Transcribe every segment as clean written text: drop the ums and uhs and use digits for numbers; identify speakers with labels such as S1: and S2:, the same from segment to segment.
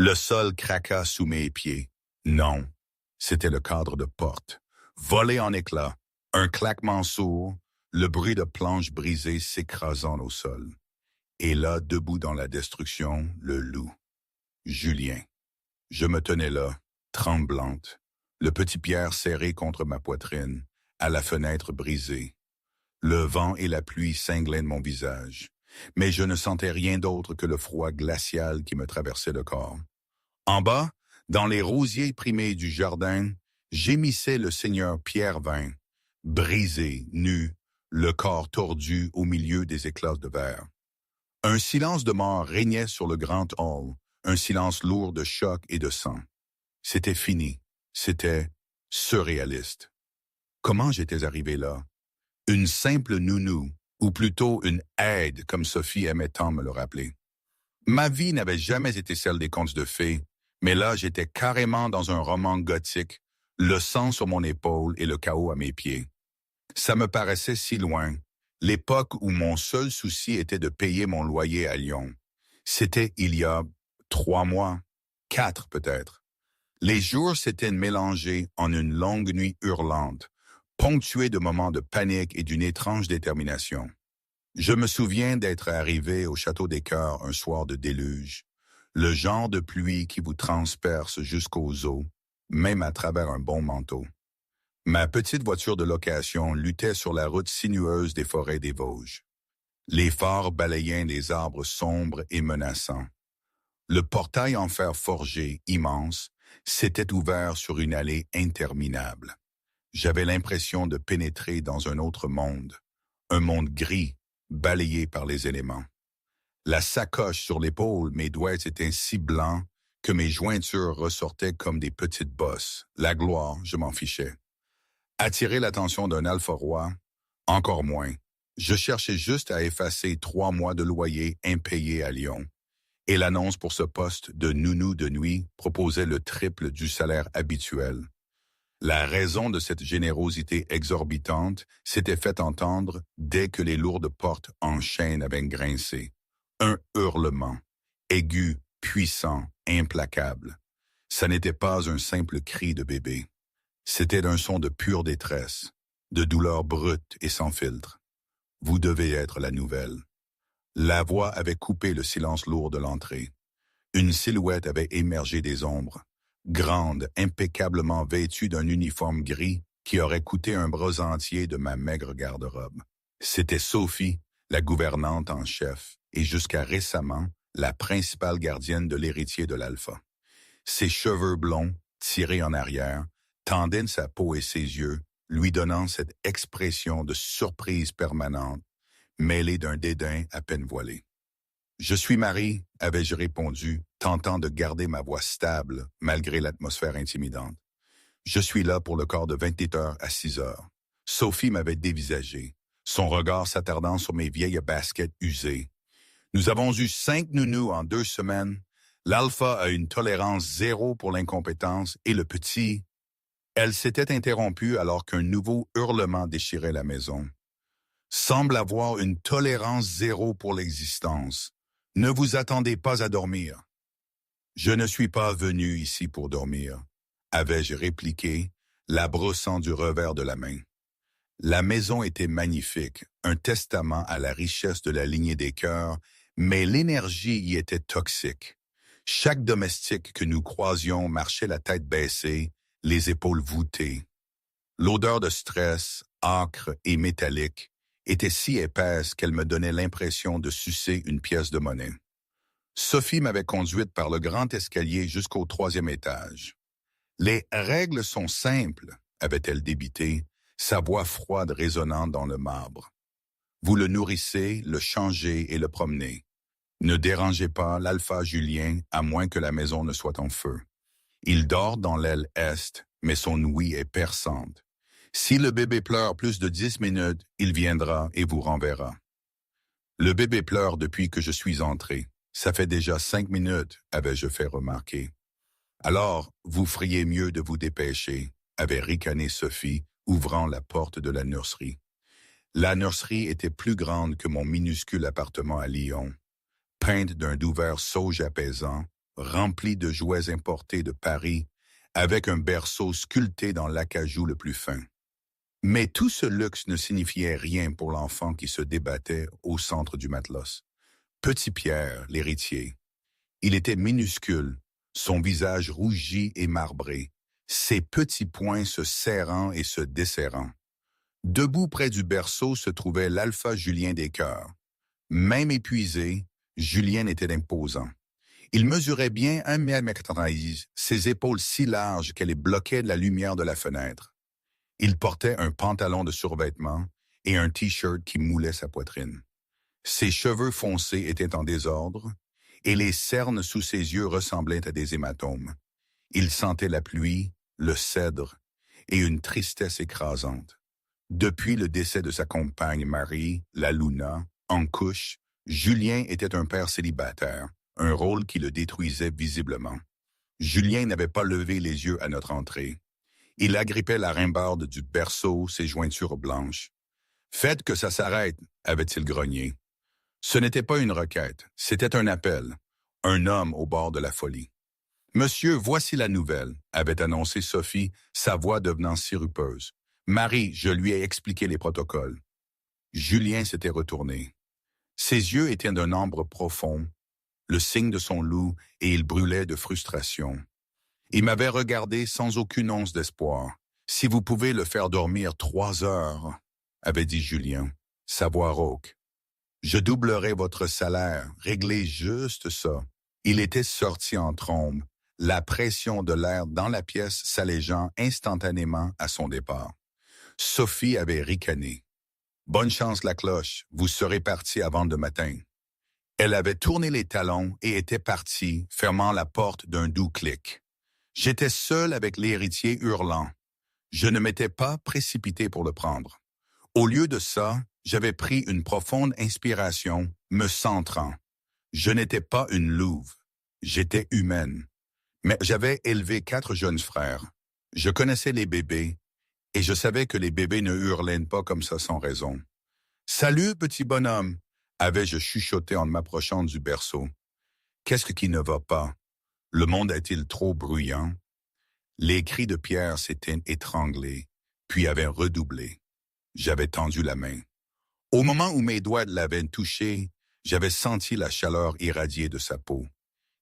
S1: Le sol craqua sous mes pieds. Non, c'était le cadre de porte. Volé en éclats, un claquement sourd, le bruit de planches brisées s'écrasant au sol. Et là, debout dans la destruction, le loup. Julien. Je me tenais là, tremblante, le petit Pierre serré contre ma poitrine, à la fenêtre brisée. Le vent et la pluie cinglaient de mon visage, mais je ne sentais rien d'autre que le froid glacial qui me traversait le corps. En bas, dans les rosiers primés du jardin, gémissait le seigneur Pierre Vin, brisé, nu, le corps tordu au milieu des éclats de verre. Un silence de mort régnait sur le grand hall, un silence lourd de choc et de sang. C'était fini, c'était surréaliste. Comment j'étais arrivé là? Une simple nounou, ou plutôt une aide, comme Sophie aimait tant me le rappeler. Ma vie n'avait jamais été celle des contes de fées, mais là j'étais carrément dans un roman gothique, le sang sur mon épaule et le chaos à mes pieds. Ça me paraissait si loin, l'époque où mon seul souci était de payer mon loyer à Lyon. C'était il y a 3 mois, 4 peut-être. Les jours s'étaient mélangés en une longue nuit hurlante, ponctuée de moments de panique et d'une étrange détermination. Je me souviens d'être arrivé au Château des Cœurs un soir de déluge, le genre de pluie qui vous transperce jusqu'aux os, même à travers un bon manteau. Ma petite voiture de location luttait sur la route sinueuse des forêts des Vosges. Les phares balayaient des arbres sombres et menaçants. Le portail en fer forgé, immense, s'était ouvert sur une allée interminable. J'avais l'impression de pénétrer dans un autre monde, un monde gris, balayé par les éléments. La sacoche sur l'épaule, mes doigts étaient si blancs que mes jointures ressortaient comme des petites bosses. La gloire, je m'en fichais. Attirer l'attention d'un alpha-roi, encore moins. Je cherchais juste à effacer 3 mois de loyer impayé à Lyon. Et l'annonce pour ce poste de nounou de nuit proposait le triple du salaire habituel. La raison de cette générosité exorbitante s'était fait entendre dès que les lourdes portes en chêne avaient grincé. Un hurlement, aigu, puissant, implacable. Ça n'était pas un simple cri de bébé. C'était un son de pure détresse, de douleur brute et sans filtre. Vous devez être la nouvelle. La voix avait coupé le silence lourd de l'entrée. Une silhouette avait émergé des ombres, grande, impeccablement vêtue d'un uniforme gris qui aurait coûté un bras entier de ma maigre garde-robe. C'était Sophie, la gouvernante en chef, et jusqu'à récemment, la principale gardienne de l'héritier de l'Alpha. Ses cheveux blonds, tirés en arrière, tendaient sa peau et ses yeux, lui donnant cette expression de surprise permanente, mêlée d'un dédain à peine voilé. « Je suis Marie », avais-je répondu, tentant de garder ma voix stable malgré l'atmosphère intimidante. « Je suis là pour le corps de 28h à 6h. » Sophie m'avait dévisagé, son regard s'attardant sur mes vieilles baskets usées. « Nous avons eu 5 nounous en 2 semaines. L'alpha a une tolérance zéro pour l'incompétence et le petit... » Elle s'était interrompue alors qu'un nouveau hurlement déchirait la maison. « Semble avoir une tolérance zéro pour l'existence. Ne vous attendez pas à dormir. » « Je ne suis pas venu ici pour dormir, » avais-je répliqué, la brossant du revers de la main. La maison était magnifique, un testament à la richesse de la lignée des Cœurs, mais l'énergie y était toxique. Chaque domestique que nous croisions marchait la tête baissée, les épaules voûtées. L'odeur de stress, âcre et métallique, était si épaisse qu'elle me donnait l'impression de sucer une pièce de monnaie. Sophie m'avait conduite par le grand escalier jusqu'au 3e étage. « Les règles sont simples, » avait-elle débité, sa voix froide résonnant dans le marbre. « Vous le nourrissez, le changez et le promenez. Ne dérangez pas l'alpha Julien à moins que la maison ne soit en feu. Il dort dans l'aile est, mais son ouïe est perçante. Si le bébé pleure plus de 10 minutes, il viendra et vous renverra. » Le bébé pleure depuis que je suis entré. Ça fait déjà 5 minutes, avais-je fait remarquer. Alors, vous feriez mieux de vous dépêcher, avait ricané Sophie, ouvrant la porte de la nurserie. La nurserie était plus grande que mon minuscule appartement à Lyon. Peinte d'un doux vert sauge apaisant, rempli de jouets importés de Paris, avec un berceau sculpté dans l'acajou le plus fin. Mais tout ce luxe ne signifiait rien pour l'enfant qui se débattait au centre du matelas. Petit Pierre, l'héritier. Il était minuscule, son visage rougi et marbré, ses petits poings se serrant et se desserrant. Debout près du berceau se trouvait l'alpha Julien des cœurs. Même épuisé, Julien était imposant. Il mesurait bien 1,93 m, ses épaules si larges qu'elles bloquaient la lumière de la fenêtre. Il portait un pantalon de survêtement et un t-shirt qui moulait sa poitrine. Ses cheveux foncés étaient en désordre et les cernes sous ses yeux ressemblaient à des hématomes. Il sentait la pluie, le cèdre et une tristesse écrasante. Depuis le décès de sa compagne Marie, la Luna, en couche, Julien était un père célibataire, un rôle qui le détruisait visiblement. Julien n'avait pas levé les yeux à notre entrée. Il agrippait la rimbarde du berceau, ses jointures blanches. « Faites que ça s'arrête », avait-il grogné. Ce n'était pas une requête, c'était un appel. Un homme au bord de la folie. « Monsieur, voici la nouvelle », avait annoncé Sophie, sa voix devenant sirupeuse. « Marie, je lui ai expliqué les protocoles. » Julien s'était retourné. Ses yeux étaient d'un ambre profond, le signe de son loup, et il brûlait de frustration. Il m'avait regardé sans aucune once d'espoir. « Si vous pouvez le faire dormir 3 heures, » avait dit Julien, sa voix rauque. « Je doublerai votre salaire, réglez juste ça. » Il était sorti en trombe, la pression de l'air dans la pièce s'allégeant instantanément à son départ. Sophie avait ricané. « Bonne chance la cloche, vous serez parti avant de matin. » Elle avait tourné les talons et était partie, fermant la porte d'un doux clic. J'étais seul avec l'héritier hurlant. Je ne m'étais pas précipité pour le prendre. Au lieu de ça, j'avais pris une profonde inspiration, me centrant. Je n'étais pas une louve. J'étais humaine. Mais j'avais élevé 4 jeunes frères. Je connaissais les bébés, et je savais que les bébés ne hurlaient pas comme ça sans raison. « Salut, petit bonhomme !» avais-je chuchoté en m'approchant du berceau. « Qu'est-ce qui ne va pas? Le monde est-il trop bruyant? » Les cris de Pierre s'étaient étranglés, puis avaient redoublé. J'avais tendu la main. Au moment où mes doigts l'avaient touché, j'avais senti la chaleur irradier de sa peau.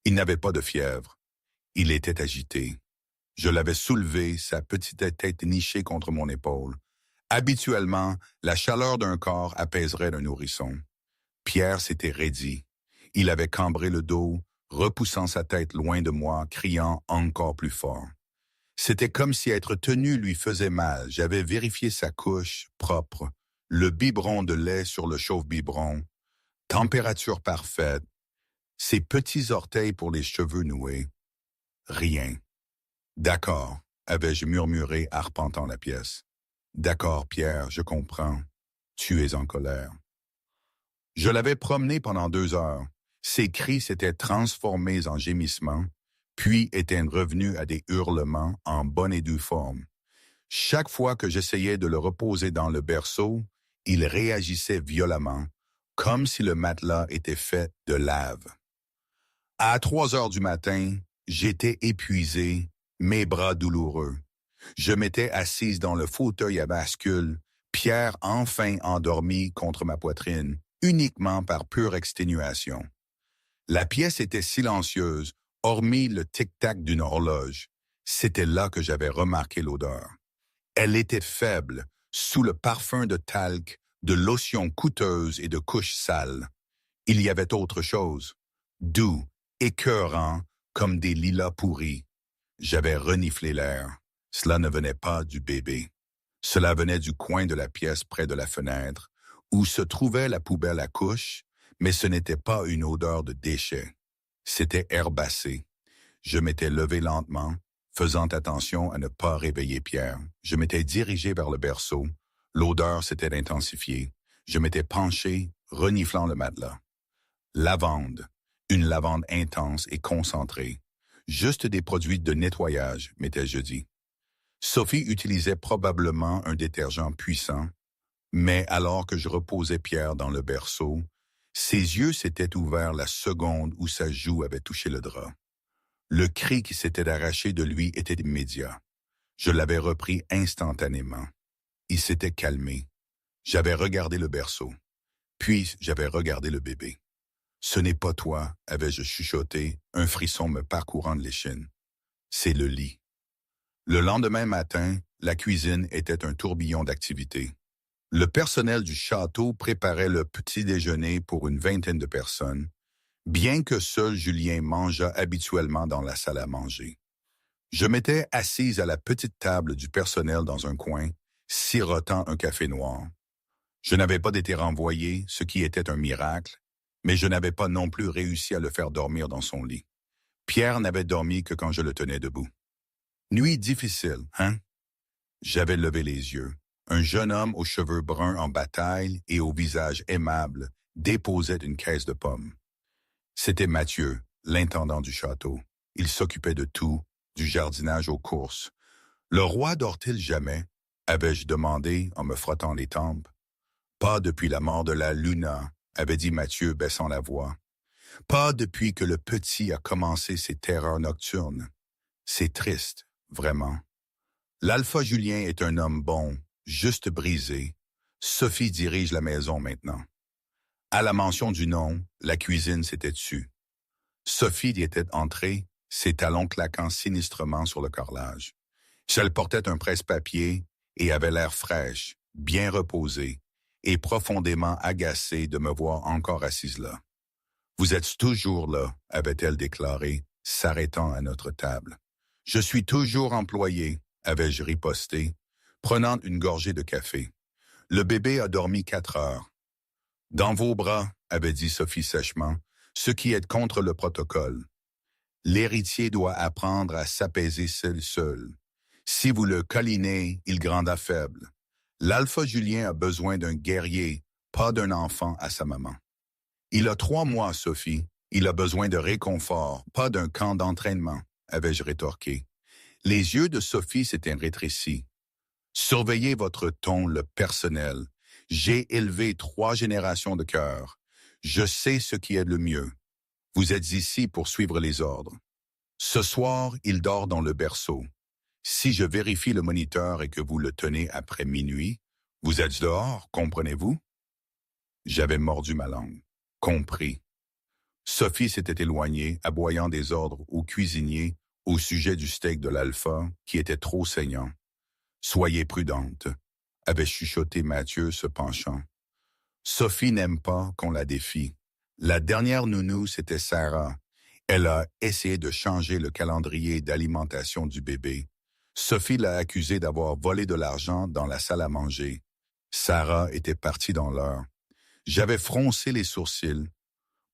S1: Il n'avait pas de fièvre. Il était agité. Je l'avais soulevé, sa petite tête nichée contre mon épaule. Habituellement, la chaleur d'un corps apaiserait un nourrisson. Pierre s'était raidi. Il avait cambré le dos, repoussant sa tête loin de moi, criant encore plus fort. C'était comme si être tenu lui faisait mal. J'avais vérifié sa couche propre, le biberon de lait sur le chauffe-biberon, température parfaite, ses petits orteils pour les cheveux noués. Rien. « D'accord », avais-je murmuré, arpentant la pièce. « D'accord, Pierre, je comprends. Tu es en colère. » Je l'avais promené pendant 2 heures. Ses cris s'étaient transformés en gémissements, puis étaient revenus à des hurlements en bonne et due forme. Chaque fois que j'essayais de le reposer dans le berceau, il réagissait violemment, comme si le matelas était fait de lave. À 3 heures du matin, j'étais épuisé, mes bras douloureux. Je m'étais assise dans le fauteuil à bascule, Pierre enfin endormi contre ma poitrine, uniquement par pure exténuation. La pièce était silencieuse, hormis le tic-tac d'une horloge. C'était là que j'avais remarqué l'odeur. Elle était faible, sous le parfum de talc, de lotion coûteuse et de couches sales. Il y avait autre chose, doux, écœurant, comme des lilas pourris. J'avais reniflé l'air. Cela ne venait pas du bébé. Cela venait du coin de la pièce près de la fenêtre, où se trouvait la poubelle à couches, mais ce n'était pas une odeur de déchets. C'était herbacé. Je m'étais levé lentement, faisant attention à ne pas réveiller Pierre. Je m'étais dirigé vers le berceau. L'odeur s'était intensifiée. Je m'étais penché, reniflant le matelas. Lavande. Une lavande intense et concentrée. Juste des produits de nettoyage, m'étais-je dit. Sophie utilisait probablement un détergent puissant, mais alors que je reposais Pierre dans le berceau, ses yeux s'étaient ouverts la seconde où sa joue avait touché le drap. Le cri qui s'était arraché de lui était immédiat. Je l'avais repris instantanément. Il s'était calmé. J'avais regardé le berceau. Puis j'avais regardé le bébé. « Ce n'est pas toi », avais-je chuchoté, un frisson me parcourant de l'échine. « C'est le lit. » Le lendemain matin, la cuisine était un tourbillon d'activité. Le personnel du château préparait le petit déjeuner pour une vingtaine de personnes, bien que seul Julien mangeât habituellement dans la salle à manger. Je m'étais assise à la petite table du personnel dans un coin, sirotant un café noir. Je n'avais pas été renvoyé, ce qui était un miracle, mais je n'avais pas non plus réussi à le faire dormir dans son lit. Pierre n'avait dormi que quand je le tenais debout. Nuit difficile, hein? J'avais levé les yeux. Un jeune homme aux cheveux bruns en bataille et au visage aimable déposait une caisse de pommes. C'était Mathieu, l'intendant du château. Il s'occupait de tout, du jardinage aux courses. « Le roi dort-il jamais ?» avais-je demandé en me frottant les tempes. « Pas depuis la mort de la Luna », avait dit Mathieu baissant la voix. « Pas depuis que le petit a commencé ses terreurs nocturnes. C'est triste, vraiment. L'Alpha Julien est un homme bon, juste brisé. Sophie dirige la maison maintenant. » À la mention du nom, la cuisine s'était tue. Sophie y était entrée, ses talons claquant sinistrement sur le carrelage. Elle portait un presse-papier et avait l'air fraîche, bien reposée, et profondément agacée de me voir encore assise là. « Vous êtes toujours là », avait-elle déclaré, s'arrêtant à notre table. « Je suis toujours employée », avais-je riposté, prenant une gorgée de café. « Le bébé a dormi 4 heures. »« Dans vos bras », avait dit Sophie sèchement, ce qui est contre le protocole. L'héritier doit apprendre à s'apaiser seul. Si vous le câlinez, il grandira faible. L'Alpha Julien a besoin d'un guerrier, pas d'un enfant à sa maman. Il a 3 mois, Sophie. Il a besoin de réconfort, pas d'un camp d'entraînement, avais-je rétorqué. Les yeux de Sophie s'étaient rétrécis. Surveillez votre ton, le personnel. J'ai élevé 3 générations de cœurs. Je sais ce qui est le mieux. Vous êtes ici pour suivre les ordres. Ce soir, il dort dans le berceau. Si je vérifie le moniteur et que vous le tenez après minuit, vous êtes dehors, comprenez-vous? J'avais mordu ma langue. Compris. Sophie s'était éloignée, aboyant des ordres au cuisinier au sujet du steak de l'Alpha qui était trop saignant. Soyez prudente, avait chuchoté Mathieu se penchant. Sophie n'aime pas qu'on la défie. La dernière nounou, c'était Sarah. Elle a essayé de changer le calendrier d'alimentation du bébé. Sophie l'a accusée d'avoir volé de l'argent dans la salle à manger. Sarah était partie dans l'heure. J'avais froncé les sourcils.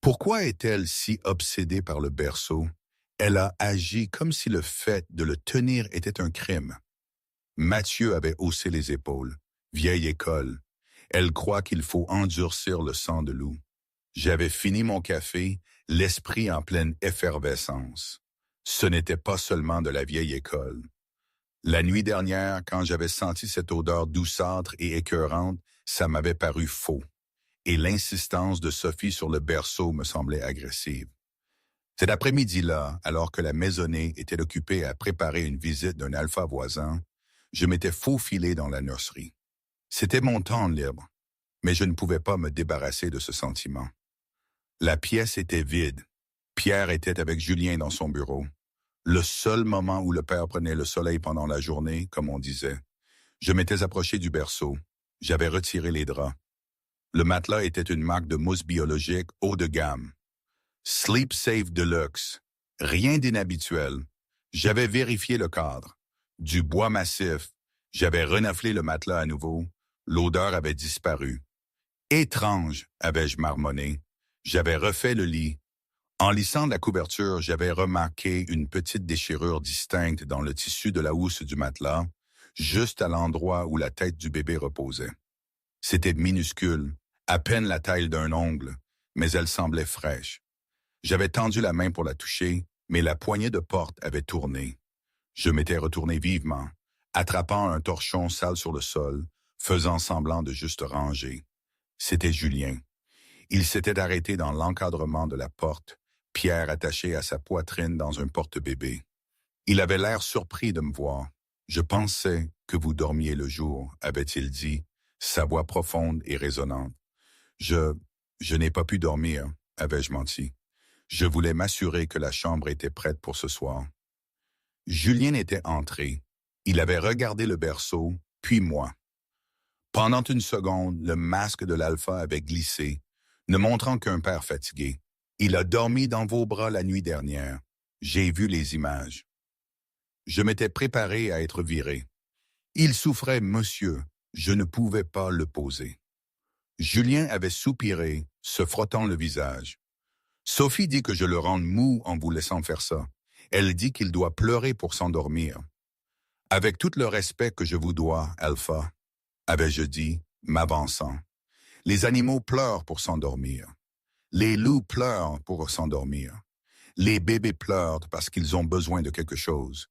S1: Pourquoi est-elle si obsédée par le berceau? Elle a agi comme si le fait de le tenir était un crime. Mathieu avait haussé les épaules. Vieille école. Elle croit qu'il faut endurcir le sang de loup. J'avais fini mon café, l'esprit en pleine effervescence. Ce n'était pas seulement de la vieille école. La nuit dernière, quand j'avais senti cette odeur douceâtre et écœurante, ça m'avait paru faux. Et l'insistance de Sophie sur le berceau me semblait agressive. Cet après-midi-là, alors que la maisonnée était occupée à préparer une visite d'un alpha voisin, je m'étais faufilé dans la nurserie. C'était mon temps libre, mais je ne pouvais pas me débarrasser de ce sentiment. La pièce était vide. Pierre était avec Julien dans son bureau. Le seul moment où le père prenait le soleil pendant la journée, comme on disait. Je m'étais approché du berceau. J'avais retiré les draps. Le matelas était une marque de mousse biologique haut de gamme. Sleep Safe Deluxe. Rien d'inhabituel. J'avais vérifié le cadre. Du bois massif. J'avais renaflé le matelas à nouveau. L'odeur avait disparu. Étrange, avais-je marmonné. J'avais refait le lit. En lissant la couverture, j'avais remarqué une petite déchirure distincte dans le tissu de la housse du matelas, juste à l'endroit où la tête du bébé reposait. C'était minuscule, à peine la taille d'un ongle, mais elle semblait fraîche. J'avais tendu la main pour la toucher, mais la poignée de porte avait tourné. Je m'étais retourné vivement, attrapant un torchon sale sur le sol, faisant semblant de juste ranger. C'était Julien. Il s'était arrêté dans l'encadrement de la porte, Pierre attaché à sa poitrine dans un porte-bébé. Il avait l'air surpris de me voir. « Je pensais que vous dormiez le jour », avait-il dit, sa voix profonde et résonnante. « Je n'ai pas pu dormir », avais-je menti. Je voulais m'assurer que la chambre était prête pour ce soir. Julien était entré. Il avait regardé le berceau, puis moi. Pendant une seconde, le masque de l'alpha avait glissé, ne montrant qu'un père fatigué. « Il a dormi dans vos bras la nuit dernière. J'ai vu les images. » Je m'étais préparé à être viré. Il souffrait, monsieur. Je ne pouvais pas le poser. Julien avait soupiré, se frottant le visage. Sophie dit que je le rende mou en vous laissant faire ça. Elle dit qu'il doit pleurer pour s'endormir. Avec tout le respect que je vous dois, Alpha, avais-je dit, m'avançant. Les animaux pleurent pour s'endormir. Les loups pleurent pour s'endormir. Les bébés pleurent parce qu'ils ont besoin de quelque chose.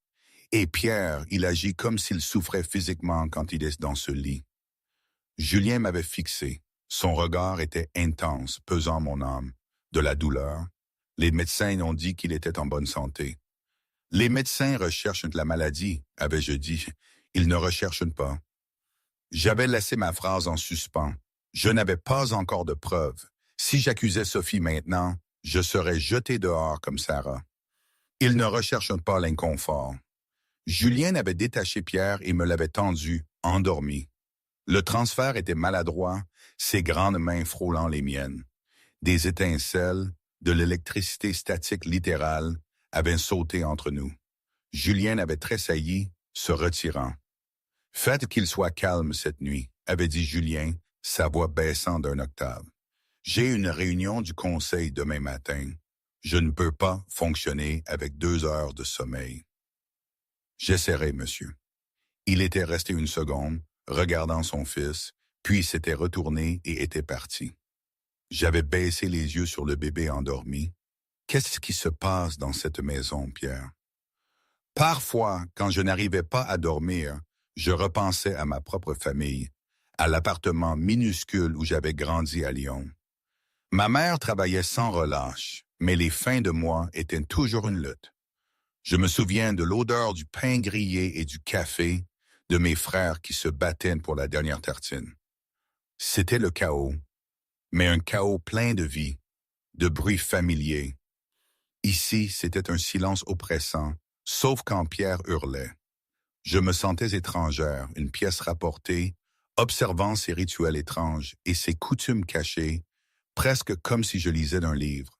S1: Et Pierre, il agit comme s'il souffrait physiquement quand il est dans ce lit. Julien m'avait fixé. Son regard était intense, pesant mon âme. De la douleur. Les médecins ont dit qu'il était en bonne santé. Les médecins recherchent la maladie, avais-je dit. Ils ne recherchent pas. J'avais laissé ma phrase en suspens. Je n'avais pas encore de preuves. Si j'accusais Sophie maintenant, je serais jeté dehors comme Sarah. Ils ne recherchent pas l'inconfort. Julien avait détaché Pierre et me l'avait tendu, endormi. Le transfert était maladroit, ses grandes mains frôlant les miennes. Des étincelles, de l'électricité statique littérale, avaient sauté entre nous. Julien avait tressailli, se retirant. « Faites qu'il soit calme cette nuit », avait dit Julien, sa voix baissant d'un octave. « J'ai une réunion du conseil demain matin. Je ne peux pas fonctionner avec 2 heures de sommeil. » J'essaierai, monsieur. Il était resté une seconde, regardant son fils, puis s'était retourné et était parti. J'avais baissé les yeux sur le bébé endormi. Qu'est-ce qui se passe dans cette maison, Pierre? Parfois, quand je n'arrivais pas à dormir, je repensais à ma propre famille, à l'appartement minuscule où j'avais grandi à Lyon. Ma mère travaillait sans relâche, mais les fins de mois étaient toujours une lutte. Je me souviens de l'odeur du pain grillé et du café, de mes frères qui se battaient pour la dernière tartine. C'était le chaos, mais un chaos plein de vie, de bruit familier. Ici, c'était un silence oppressant, sauf quand Pierre hurlait. Je me sentais étrangère, une pièce rapportée, observant ses rituels étranges et ses coutumes cachées, presque comme si je lisais d'un livre.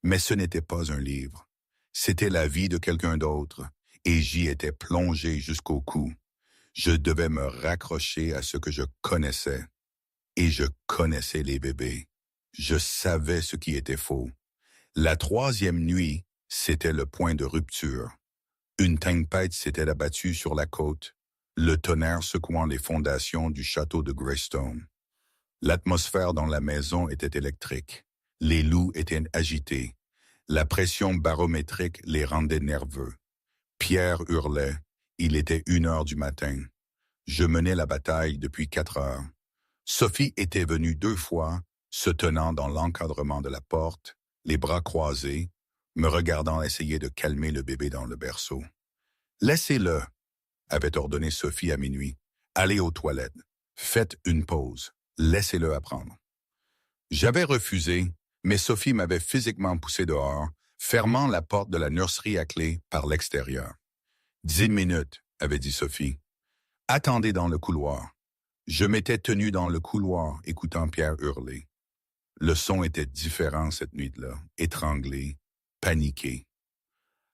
S1: Mais ce n'était pas un livre. C'était la vie de quelqu'un d'autre, et j'y étais plongé jusqu'au cou. Je devais me raccrocher à ce que je connaissais. Et je connaissais les bébés. Je savais ce qui était faux. La 3e nuit, c'était le point de rupture. Une tempête s'était abattue sur la côte, le tonnerre secouant les fondations du château de Greystone. L'atmosphère dans la maison était électrique. Les loups étaient agités. La pression barométrique les rendait nerveux. Pierre hurlait. Il était 1 heure du matin. Je menais la bataille depuis 4 heures. Sophie était venue 2 fois, se tenant dans l'encadrement de la porte, les bras croisés, me regardant essayer de calmer le bébé dans le berceau. « Laissez-le », avait ordonné Sophie à minuit. « Allez aux toilettes. Faites une pause. Laissez-le apprendre. » J'avais refusé, mais Sophie m'avait physiquement poussé dehors, fermant la porte de la nurserie à clé par l'extérieur. « 10 minutes, » avait dit Sophie. « Attendez dans le couloir. » Je m'étais tenu dans le couloir, écoutant Pierre hurler. Le son était différent cette nuit-là, étranglé, paniqué.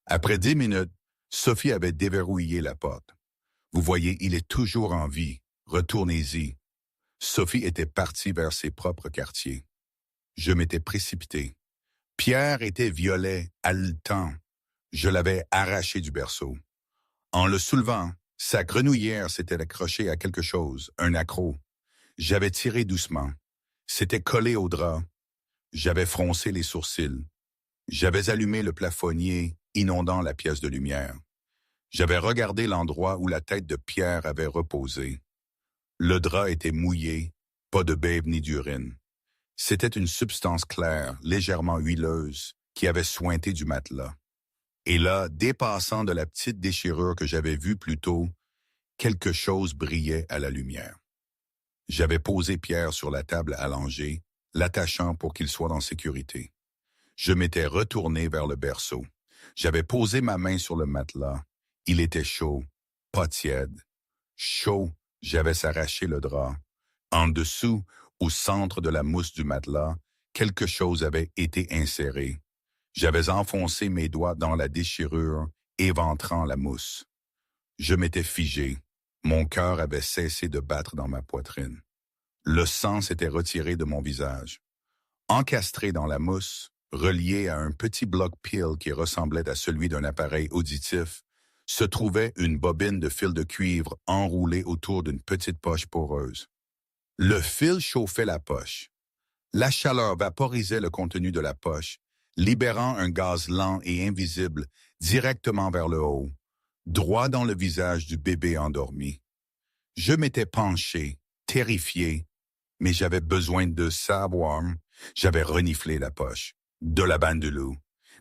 S1: Après 10 minutes, Sophie avait déverrouillé la porte. « Vous voyez, il est toujours en vie. Retournez-y. » Sophie était partie vers ses propres quartiers. Je m'étais précipité. Pierre était violet, haletant. Je l'avais arraché du berceau. En le soulevant, sa grenouillère s'était accrochée à quelque chose, un accroc. J'avais tiré doucement. C'était collé au drap. J'avais froncé les sourcils. J'avais allumé le plafonnier, inondant la pièce de lumière. J'avais regardé l'endroit où la tête de Pierre avait reposé. Le drap était mouillé, pas de bève ni d'urine. C'était une substance claire, légèrement huileuse, qui avait sointé du matelas. Et là, dépassant de la petite déchirure que j'avais vue plus tôt, quelque chose brillait à la lumière. J'avais posé Pierre sur la table allongée, l'attachant pour qu'il soit en sécurité. Je m'étais retourné vers le berceau. J'avais posé ma main sur le matelas. Il était chaud, pas tiède. Chaud, j'avais s'arraché le drap. En dessous, au centre de la mousse du matelas, quelque chose avait été inséré. J'avais enfoncé mes doigts dans la déchirure, éventrant la mousse. Je m'étais figé. Mon cœur avait cessé de battre dans ma poitrine. Le sang s'était retiré de mon visage. Encastré dans la mousse, relié à un petit bloc pile qui ressemblait à celui d'un appareil auditif, se trouvait une bobine de fil de cuivre enroulée autour d'une petite poche poreuse. Le fil chauffait la poche. La chaleur vaporisait le contenu de la poche, libérant un gaz lent et invisible directement vers le haut, droit dans le visage du bébé endormi. Je m'étais penché, terrifié, mais j'avais besoin de savoir. J'avais reniflé la poche, de la bandouliou,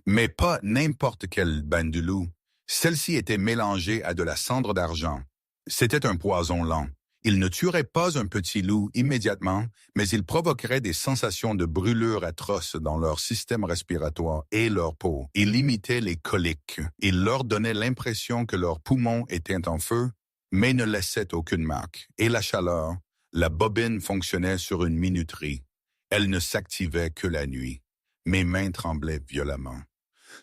S1: mais pas n'importe quelle bandouliou. Celle-ci était mélangée à de la cendre d'argent. C'était un poison lent. Il ne tuerait pas un petit loup immédiatement, mais il provoquerait des sensations de brûlure atroces dans leur système respiratoire et leur peau. Il limitait les coliques. Il leur donnait l'impression que leurs poumons étaient en feu, mais ne laissait aucune marque. Et la chaleur, la bobine fonctionnait sur une minuterie. Elle ne s'activait que la nuit. Mes mains tremblaient violemment.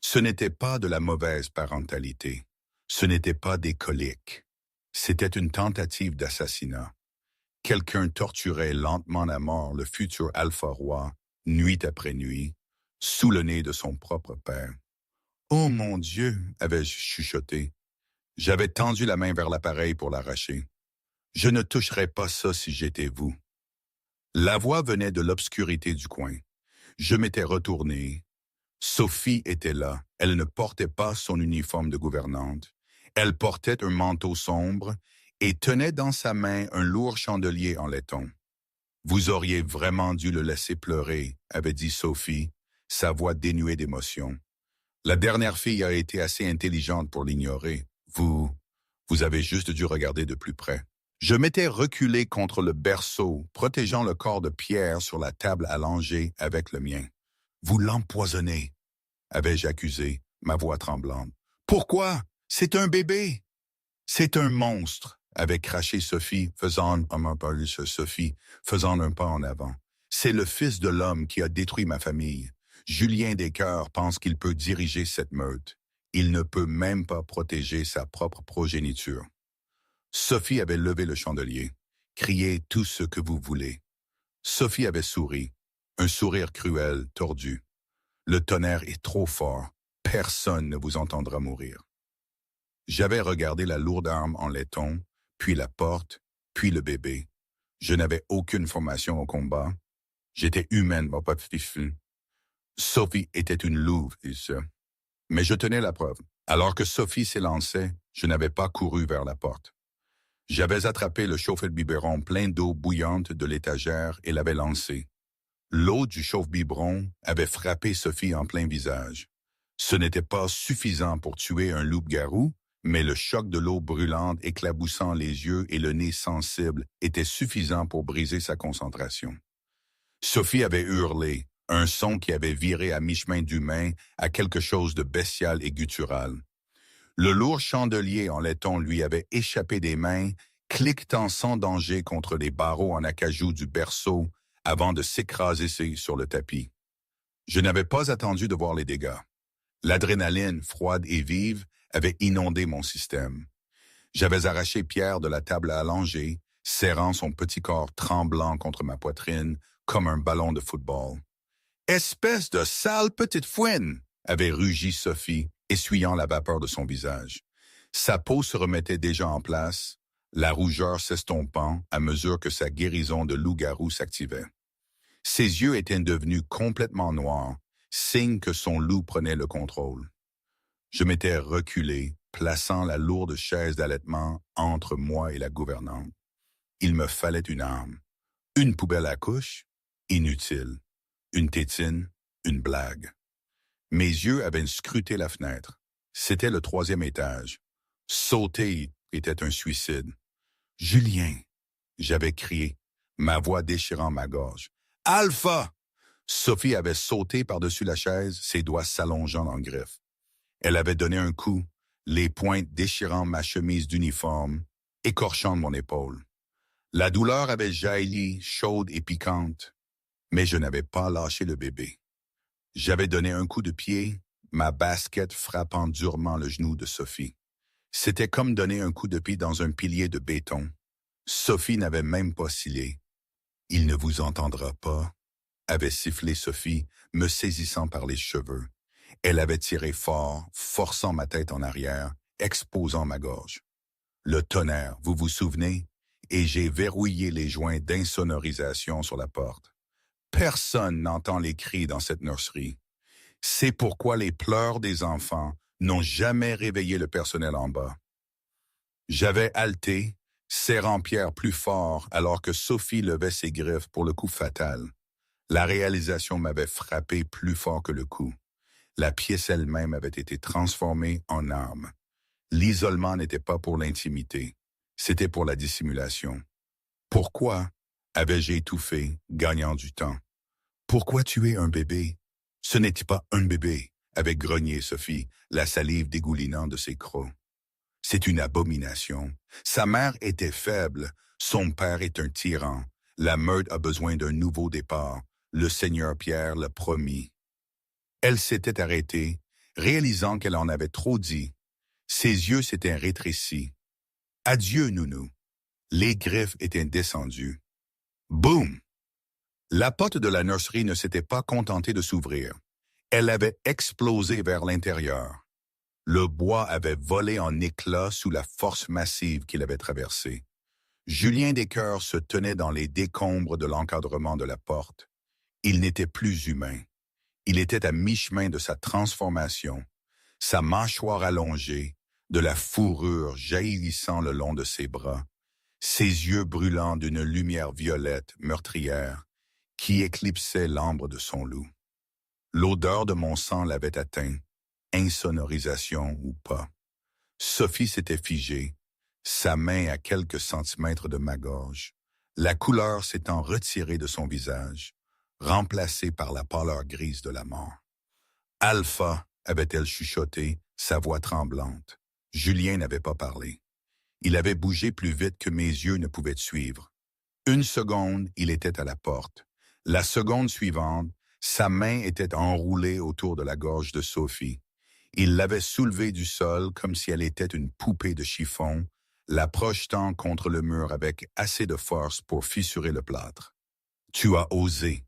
S1: Ce n'était pas de la mauvaise parentalité. Ce n'était pas des coliques. C'était une tentative d'assassinat. Quelqu'un torturait lentement à mort le futur alpha-roi, nuit après nuit, sous le nez de son propre père. « Oh mon Dieu !» avais-je chuchoté. J'avais tendu la main vers l'appareil pour l'arracher. « Je ne toucherais pas ça si j'étais vous. » La voix venait de l'obscurité du coin. Je m'étais retourné. Sophie était là. Elle ne portait pas son uniforme de gouvernante. Elle portait un manteau sombre et tenait dans sa main un lourd chandelier en laiton. « Vous auriez vraiment dû le laisser pleurer », avait dit Sophie, sa voix dénuée d'émotion. « La dernière fille a été assez intelligente pour l'ignorer. Vous avez juste dû regarder de plus près. » Je m'étais reculé contre le berceau, protégeant le corps de Pierre sur la table allongée avec le mien. « Vous l'empoisonnez », avais-je accusé, ma voix tremblante. « Pourquoi? C'est un bébé! »« C'est un monstre », avait craché Sophie, faisant un pas en avant. « C'est le fils de l'homme qui a détruit ma famille. Julien Descœurs pense qu'il peut diriger cette meute. Il ne peut même pas protéger sa propre progéniture. » Sophie avait levé le chandelier. « Criez tout ce que vous voulez. » Sophie avait souri, un sourire cruel, tordu. « Le tonnerre est trop fort. Personne ne vous entendra mourir. » J'avais regardé la lourde arme en laiton, puis la porte, puis le bébé. Je n'avais aucune formation au combat. J'étais humaine, mon petit fils. Sophie était une louve, et ça. Mais je tenais la preuve. Alors que Sophie s'élançait, je n'avais pas couru vers la porte. J'avais attrapé le chauffe-biberon plein d'eau bouillante de l'étagère et l'avais lancé. L'eau du chauffe-biberon avait frappé Sophie en plein visage. Ce n'était pas suffisant pour tuer un loup-garou, mais le choc de l'eau brûlante éclaboussant les yeux et le nez sensible était suffisant pour briser sa concentration. Sophie avait hurlé, un son qui avait viré à mi-chemin d'humain à quelque chose de bestial et guttural. Le lourd chandelier en laiton lui avait échappé des mains, cliquetant sans danger contre les barreaux en acajou du berceau avant de s'écraser sur le tapis. Je n'avais pas attendu de voir les dégâts. L'adrénaline, froide et vive, avait inondé mon système. J'avais arraché Pierre de la table allongée, serrant son petit corps tremblant contre ma poitrine comme un ballon de football. « Espèce de sale petite fouine !» avait rugi Sophie, essuyant la vapeur de son visage. Sa peau se remettait déjà en place, la rougeur s'estompant à mesure que sa guérison de loup-garou s'activait. Ses yeux étaient devenus complètement noirs, signe que son loup prenait le contrôle. Je m'étais reculé, plaçant la lourde chaise d'allaitement entre moi et la gouvernante. Il me fallait une arme. Une poubelle à couches? Inutile. Une tétine? Une blague. Mes yeux avaient scruté la fenêtre. C'était le 3e étage. Sauter était un suicide. « Julien !» j'avais crié, ma voix déchirant ma gorge. « Alpha !» Sophie avait sauté par-dessus la chaise, ses doigts s'allongeant en griffes. Elle avait donné un coup, les pointes déchirant ma chemise d'uniforme, écorchant mon épaule. La douleur avait jailli, chaude et piquante, mais je n'avais pas lâché le bébé. J'avais donné un coup de pied, ma basket frappant durement le genou de Sophie. C'était comme donner un coup de pied dans un pilier de béton. Sophie n'avait même pas scellé. « Il ne vous entendra pas », avait sifflé Sophie, me saisissant par les cheveux. Elle avait tiré fort, forçant ma tête en arrière, exposant ma gorge. Le tonnerre, vous vous souvenez? Et j'ai verrouillé les joints d'insonorisation sur la porte. Personne n'entend les cris dans cette nurserie. C'est pourquoi les pleurs des enfants n'ont jamais réveillé le personnel en bas. J'avais halté, serrant Pierre plus fort alors que Sophie levait ses griffes pour le coup fatal. La réalisation m'avait frappé plus fort que le coup. La pièce elle-même avait été transformée en arme. L'isolement n'était pas pour l'intimité, c'était pour la dissimulation. Pourquoi avais-je étouffé, gagnant du temps? Pourquoi tuer un bébé? Ce n'était pas un bébé, avait grogné Sophie, la salive dégoulinant de ses crocs. C'est une abomination. Sa mère était faible, son père est un tyran. La meute a besoin d'un nouveau départ. Le Seigneur Pierre l'a promis. Elle s'était arrêtée, réalisant qu'elle en avait trop dit. Ses yeux s'étaient rétrécis. Adieu, nounou. Les griffes étaient descendues. Boum! La porte de la nurserie ne s'était pas contentée de s'ouvrir. Elle avait explosé vers l'intérieur. Le bois avait volé en éclats sous la force massive qu'il avait traversée. Julien Descœurs se tenait dans les décombres de l'encadrement de la porte. Il n'était plus humain. Il était à mi-chemin de sa transformation, sa mâchoire allongée, de la fourrure jaillissant le long de ses bras, ses yeux brûlants d'une lumière violette meurtrière qui éclipsait l'ambre de son loup. L'odeur de mon sang l'avait atteint, insonorisation ou pas. Sophie s'était figée, sa main à quelques centimètres de ma gorge, la couleur s'étant retirée de son visage, remplacée par la pâleur grise de la mort. « Alpha » avait-elle chuchoté, sa voix tremblante. Julien n'avait pas parlé. Il avait bougé plus vite que mes yeux ne pouvaient suivre. Une seconde, il était à la porte. La seconde suivante, sa main était enroulée autour de la gorge de Sophie. Il l'avait soulevée du sol comme si elle était une poupée de chiffon, la projetant contre le mur avec assez de force pour fissurer le plâtre. « Tu as osé !»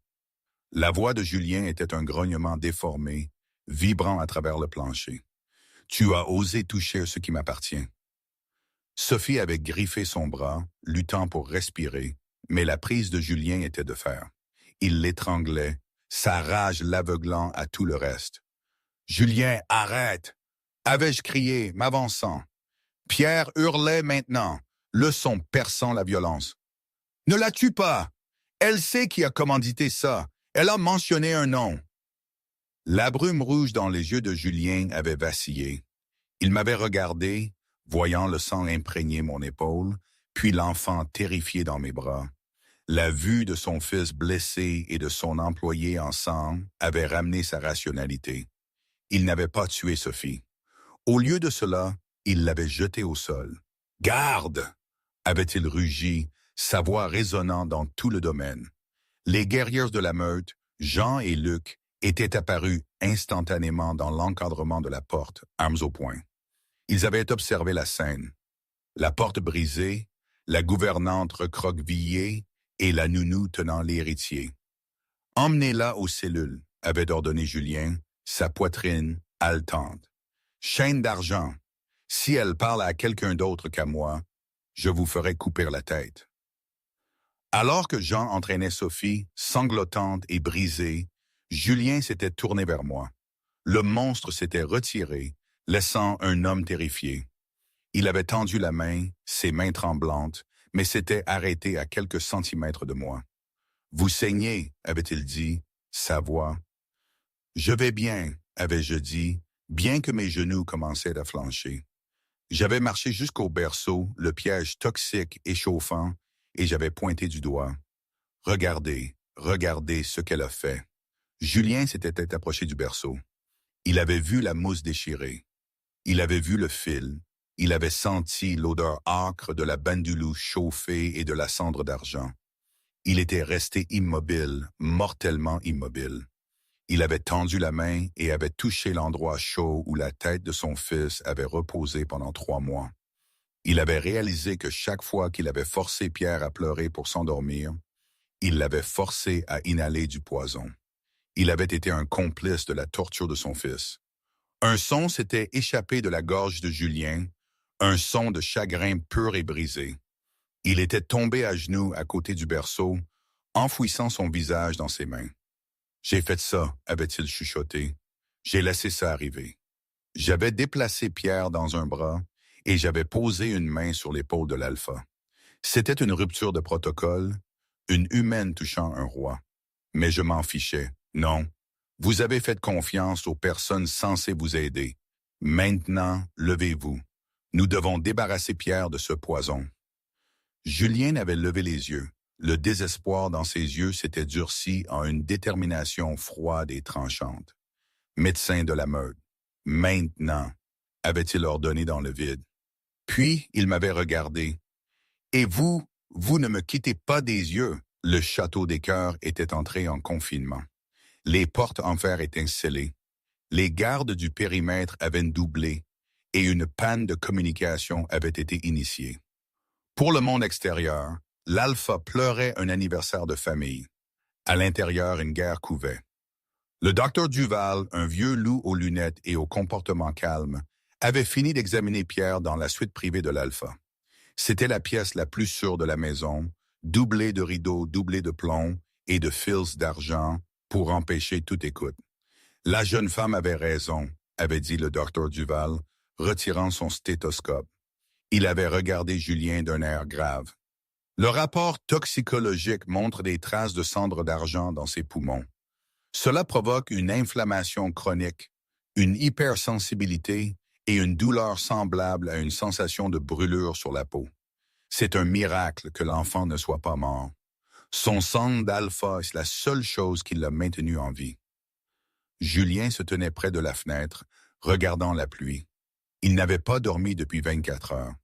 S1: La voix de Julien était un grognement déformé, vibrant à travers le plancher. « Tu as osé toucher ce qui m'appartient. » Sophie avait griffé son bras, luttant pour respirer, mais la prise de Julien était de fer. Il l'étranglait, sa rage l'aveuglant à tout le reste. « Julien, arrête !» avais-je crié, m'avançant. Pierre hurlait maintenant, le son perçant la violence. « Ne la tue pas! Elle sait qui a commandité ça. Elle a mentionné un nom. » La brume rouge dans les yeux de Julien avait vacillé. Il m'avait regardé, voyant le sang imprégner mon épaule, puis l'enfant terrifié dans mes bras. La vue de son fils blessé et de son employé en sang avait ramené sa rationalité. Il n'avait pas tué Sophie. Au lieu de cela, il l'avait jetée au sol. « Garde !» avait-il rugi, sa voix résonnant dans tout le domaine. Les guerriers de la meute, Jean et Luc, étaient apparus instantanément dans l'encadrement de la porte, armes au poing. Ils avaient observé la scène. La porte brisée, la gouvernante recroquevillée et la nounou tenant l'héritier. « Emmenez-la aux cellules », avait ordonné Julien, sa poitrine haletante. « Chaîne d'argent. Si elle parle à quelqu'un d'autre qu'à moi, je vous ferai couper la tête. » Alors que Jean entraînait Sophie, sanglotante et brisée, Julien s'était tourné vers moi. Le monstre s'était retiré, laissant un homme terrifié. Il avait tendu la main, ses mains tremblantes, mais s'était arrêté à quelques centimètres de moi. « Vous saignez » avait-il dit, sa voix. « Je vais bien » avais-je dit, bien que mes genoux commençaient à flancher. J'avais marché jusqu'au berceau, le piège toxique et chauffant, et j'avais pointé du doigt. Regardez, regardez ce qu'elle a fait. Julien s'était approché du berceau. Il avait vu la mousse déchirée. Il avait vu le fil. Il avait senti l'odeur âcre de la bandoulouse chauffée et de la cendre d'argent. Il était resté immobile, mortellement immobile. Il avait tendu la main et avait touché l'endroit chaud où la tête de son fils avait reposé pendant 3 mois. Il avait réalisé que chaque fois qu'il avait forcé Pierre à pleurer pour s'endormir, il l'avait forcé à inhaler du poison. Il avait été un complice de la torture de son fils. Un son s'était échappé de la gorge de Julien, un son de chagrin pur et brisé. Il était tombé à genoux à côté du berceau, enfouissant son visage dans ses mains. « J'ai fait ça », avait-il chuchoté. « J'ai laissé ça arriver. » J'avais déplacé Pierre dans un bras et j'avais posé une main sur l'épaule de l'alpha. C'était une rupture de protocole, une humaine touchant un roi. Mais je m'en fichais. Non. Vous avez fait confiance aux personnes censées vous aider. Maintenant, levez-vous. Nous devons débarrasser Pierre de ce poison. Julien avait levé les yeux. Le désespoir dans ses yeux s'était durci en une détermination froide et tranchante. Médecin de la meute. Maintenant, avait-il ordonné dans le vide. Puis, il m'avait regardé. Et vous ne me quittez pas des yeux. Le château des cœurs était entré en confinement. Les portes en fer étaient scellées. Les gardes du périmètre avaient doublé et une panne de communication avait été initiée. Pour le monde extérieur, l'Alpha pleurait un anniversaire de famille. À l'intérieur, une guerre couvait. Le docteur Duval, un vieux loup aux lunettes et au comportement calme, avait fini d'examiner Pierre dans la suite privée de l'Alpha. C'était la pièce la plus sûre de la maison, doublée de rideaux doublés de plomb et de fils d'argent pour empêcher toute écoute. La jeune femme avait raison, avait dit le docteur Duval, retirant son stéthoscope. Il avait regardé Julien d'un air grave. Le rapport toxicologique montre des traces de cendre d'argent dans ses poumons. Cela provoque une inflammation chronique, une hypersensibilité et une douleur semblable à une sensation de brûlure sur la peau. C'est un miracle que l'enfant ne soit pas mort. Son sang d'alpha est la seule chose qui l'a maintenu en vie. Julien se tenait près de la fenêtre, regardant la pluie. Il n'avait pas dormi depuis 24 heures.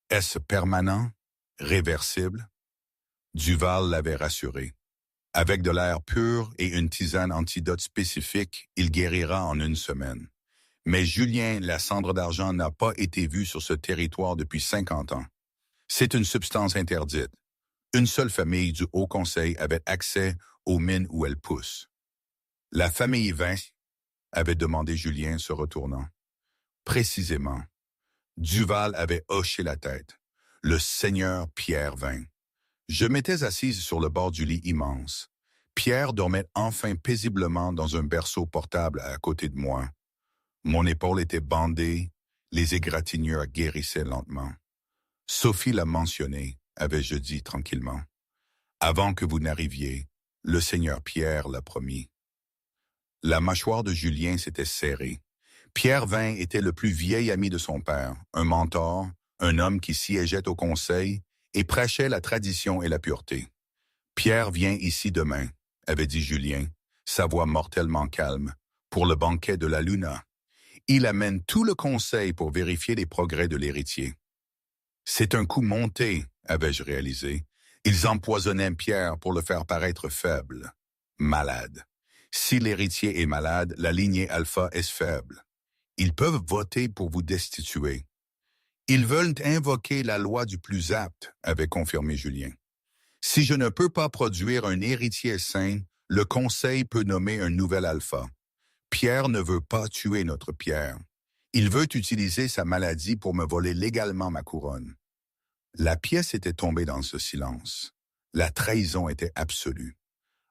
S1: Est-ce permanent? Réversible? Duval l'avait rassuré. Avec de l'air pur et une tisane antidote spécifique, il guérira en 1 semaine. Mais Julien, la cendre d'argent n'a pas été vue sur ce territoire depuis 50 ans. C'est une substance interdite. Une seule famille du Haut Conseil avait accès aux mines où elle pousse. La famille Vin, avait demandé Julien se retournant. Précisément. Duval avait hoché la tête. Le seigneur Pierre Vin. Je m'étais assise sur le bord du lit immense. Pierre dormait enfin paisiblement dans un berceau portable à côté de moi. Mon épaule était bandée, les égratignures guérissaient lentement. Sophie l'a mentionné, avais-je dit tranquillement. Avant que vous n'arriviez, le seigneur Pierre l'a promis. La mâchoire de Julien s'était serrée. Pierre Vin était le plus vieil ami de son père, un mentor, un homme qui siégeait au conseil et prêchait la tradition et la pureté. Pierre vient ici demain, avait dit Julien, sa voix mortellement calme, pour le banquet de la Luna. Il amène tout le conseil pour vérifier les progrès de l'héritier. C'est un coup monté, avais-je réalisé. Ils empoisonnaient Pierre pour le faire paraître faible, malade. Si l'héritier est malade, la lignée alpha est faible. Ils peuvent voter pour vous destituer. Ils veulent invoquer la loi du plus apte, avait confirmé Julien. Si je ne peux pas produire un héritier sain, le conseil peut nommer un nouvel alpha. Pierre ne veut pas tuer notre Pierre. Il veut utiliser sa maladie pour me voler légalement ma couronne. La pièce était tombée dans ce silence. La trahison était absolue.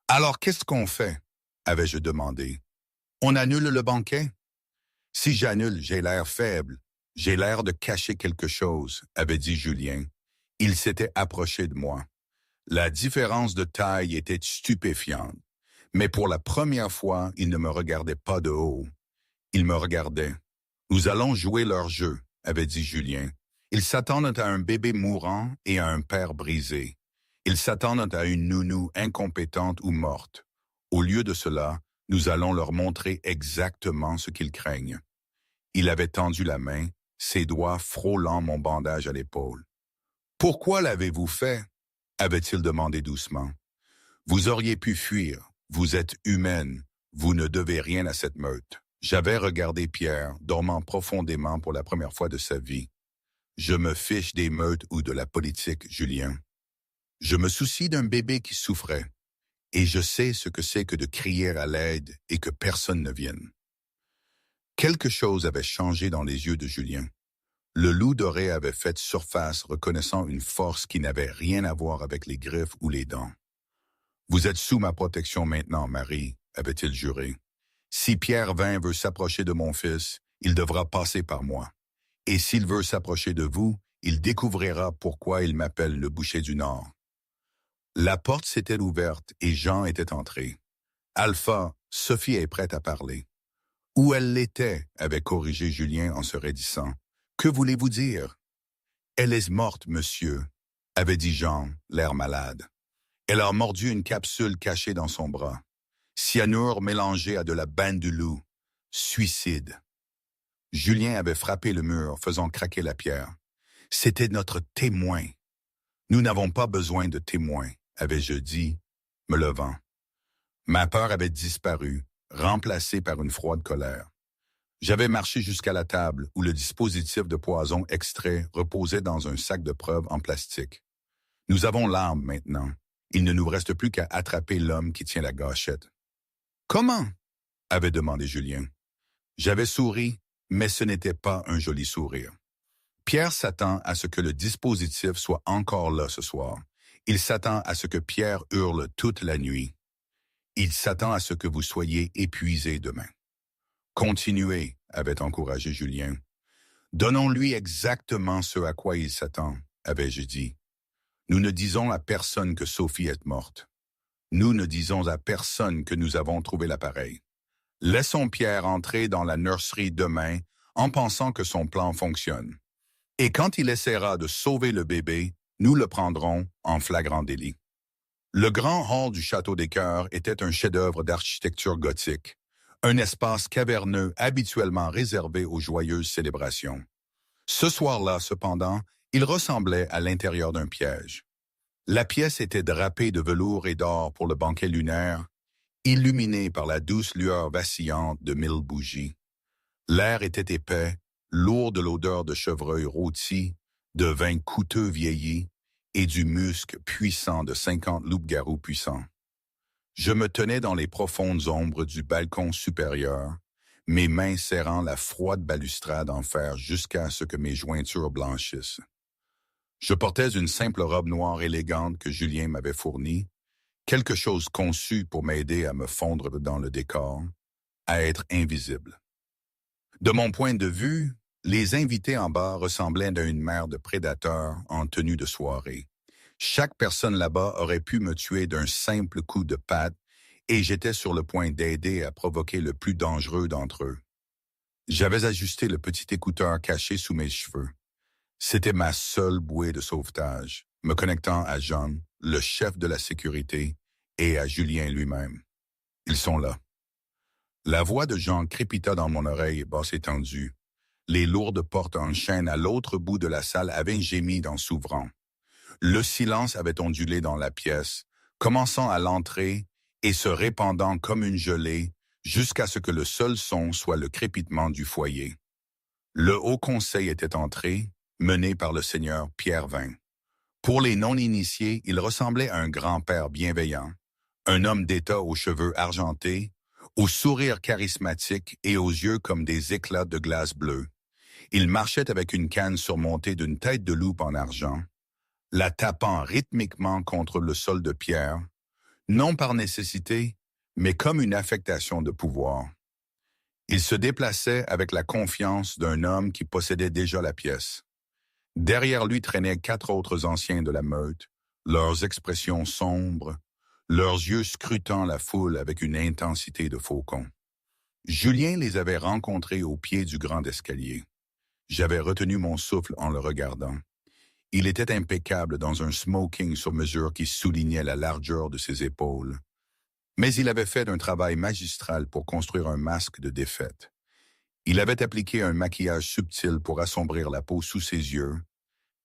S1: Alors qu'est-ce qu'on fait? Avais-je demandé. On annule le banquet? Si j'annule, j'ai l'air faible. J'ai l'air de cacher quelque chose, avait dit Julien. Il s'était approché de moi. La différence de taille était stupéfiante. Mais pour la première fois, il ne me regardait pas de haut. Ils me regardaient. « Nous allons jouer leur jeu », avait dit Julien. « Ils s'attendent à un bébé mourant et à un père brisé. Ils s'attendent à une nounou incompétente ou morte. Au lieu de cela, nous allons leur montrer exactement ce qu'ils craignent. » Il avait tendu la main, ses doigts frôlant mon bandage à l'épaule. « Pourquoi l'avez-vous fait ?» avait-il demandé doucement. « Vous auriez pu fuir. Vous êtes humaine. Vous ne devez rien à cette meute. » J'avais regardé Pierre, dormant profondément pour la première fois de sa vie. Je me fiche des meutes ou de la politique, Julien. Je me soucie d'un bébé qui souffrait, et je sais ce que c'est que de crier à l'aide et que personne ne vienne. Quelque chose avait changé dans les yeux de Julien. Le loup doré avait fait surface, reconnaissant une force qui n'avait rien à voir avec les griffes ou les dents. « Vous êtes sous ma protection maintenant, Marie », avait-il juré. « Si Pierre Vin veut s'approcher de mon fils, il devra passer par moi. Et s'il veut s'approcher de vous, il découvrira pourquoi il m'appelle le boucher du Nord. » La porte s'était ouverte et Jean était entré. « Alpha, Sophie est prête à parler. » « Où elle l'était » avait corrigé Julien en se raidissant. « Que voulez-vous dire ?»« Elle est morte, monsieur » avait dit Jean, l'air malade. « Elle a mordu une capsule cachée dans son bras. Cyanure mélangé à de la bane du loup. Suicide. » Julien avait frappé le mur, faisant craquer la pierre. « C'était notre témoin. »« Nous n'avons pas besoin de témoins, » avais-je dit, me levant. Ma peur avait disparu, remplacée par une froide colère. J'avais marché jusqu'à la table où le dispositif de poison extrait reposait dans un sac de preuves en plastique. Nous avons l'arme maintenant. Il ne nous reste plus qu'à attraper l'homme qui tient la gâchette. « Comment ?» avait demandé Julien. J'avais souri, mais ce n'était pas un joli sourire. Pierre s'attend à ce que le dispositif soit encore là ce soir. Il s'attend à ce que Pierre hurle toute la nuit. Il s'attend à ce que vous soyez épuisés demain. Continuez, avait encouragé Julien. Donnons-lui exactement ce à quoi il s'attend, avais-je dit. Nous ne disons à personne que Sophie est morte. Nous ne disons à personne que nous avons trouvé l'appareil. Laissons Pierre entrer dans la nurserie demain en pensant que son plan fonctionne. Et quand il essaiera de sauver le bébé, nous le prendrons en flagrant délit. Le grand hall du Château des Cœurs était un chef-d'œuvre d'architecture gothique, un espace caverneux habituellement réservé aux joyeuses célébrations. Ce soir-là, cependant, il ressemblait à l'intérieur d'un piège. La pièce était drapée de velours et d'or pour le banquet lunaire, illuminée par la douce lueur vacillante de 1000 bougies. L'air était épais, lourd de l'odeur de chevreuil rôti, de vin coûteux vieilli et du musc puissant de 50 loups-garous puissants. Je me tenais dans les profondes ombres du balcon supérieur, mes mains serrant la froide balustrade en fer jusqu'à ce que mes jointures blanchissent. Je portais une simple robe noire élégante que Julien m'avait fournie, quelque chose conçu pour m'aider à me fondre dans le décor, à être invisible. De mon point de vue, les invités en bas ressemblaient à une mer de prédateurs en tenue de soirée. Chaque personne là-bas aurait pu me tuer d'un simple coup de patte et j'étais sur le point d'aider à provoquer le plus dangereux d'entre eux. J'avais ajusté le petit écouteur caché sous mes cheveux. C'était ma seule bouée de sauvetage, me connectant à John, le chef de la sécurité, et à Julien lui-même. Ils sont là. La voix de Jean crépita dans mon oreille basse et tendue. Les lourdes portes en chêne à l'autre bout de la salle avaient gémi en s'ouvrant. Le silence avait ondulé dans la pièce, commençant à l'entrée et se répandant comme une gelée jusqu'à ce que le seul son soit le crépitement du foyer. Le Haut Conseil était entré, mené par le seigneur Pierre Vin. Pour les non-initiés, il ressemblait à un grand-père bienveillant, un homme d'État aux cheveux argentés, au sourire charismatique et aux yeux comme des éclats de glace bleue. Il marchait avec une canne surmontée d'une tête de loupe en argent, la tapant rythmiquement contre le sol de pierre, non par nécessité, mais comme une affectation de pouvoir. Il se déplaçait avec la confiance d'un homme qui possédait déjà la pièce. Derrière lui traînaient 4 autres anciens de la meute, leurs expressions sombres, leurs yeux scrutant la foule avec une intensité de faucon. Julien les avait rencontrés au pied du grand escalier. J'avais retenu mon souffle en le regardant. Il était impeccable dans un smoking sur mesure qui soulignait la largeur de ses épaules. Mais il avait fait un travail magistral pour construire un masque de défaite. Il avait appliqué un maquillage subtil pour assombrir la peau sous ses yeux,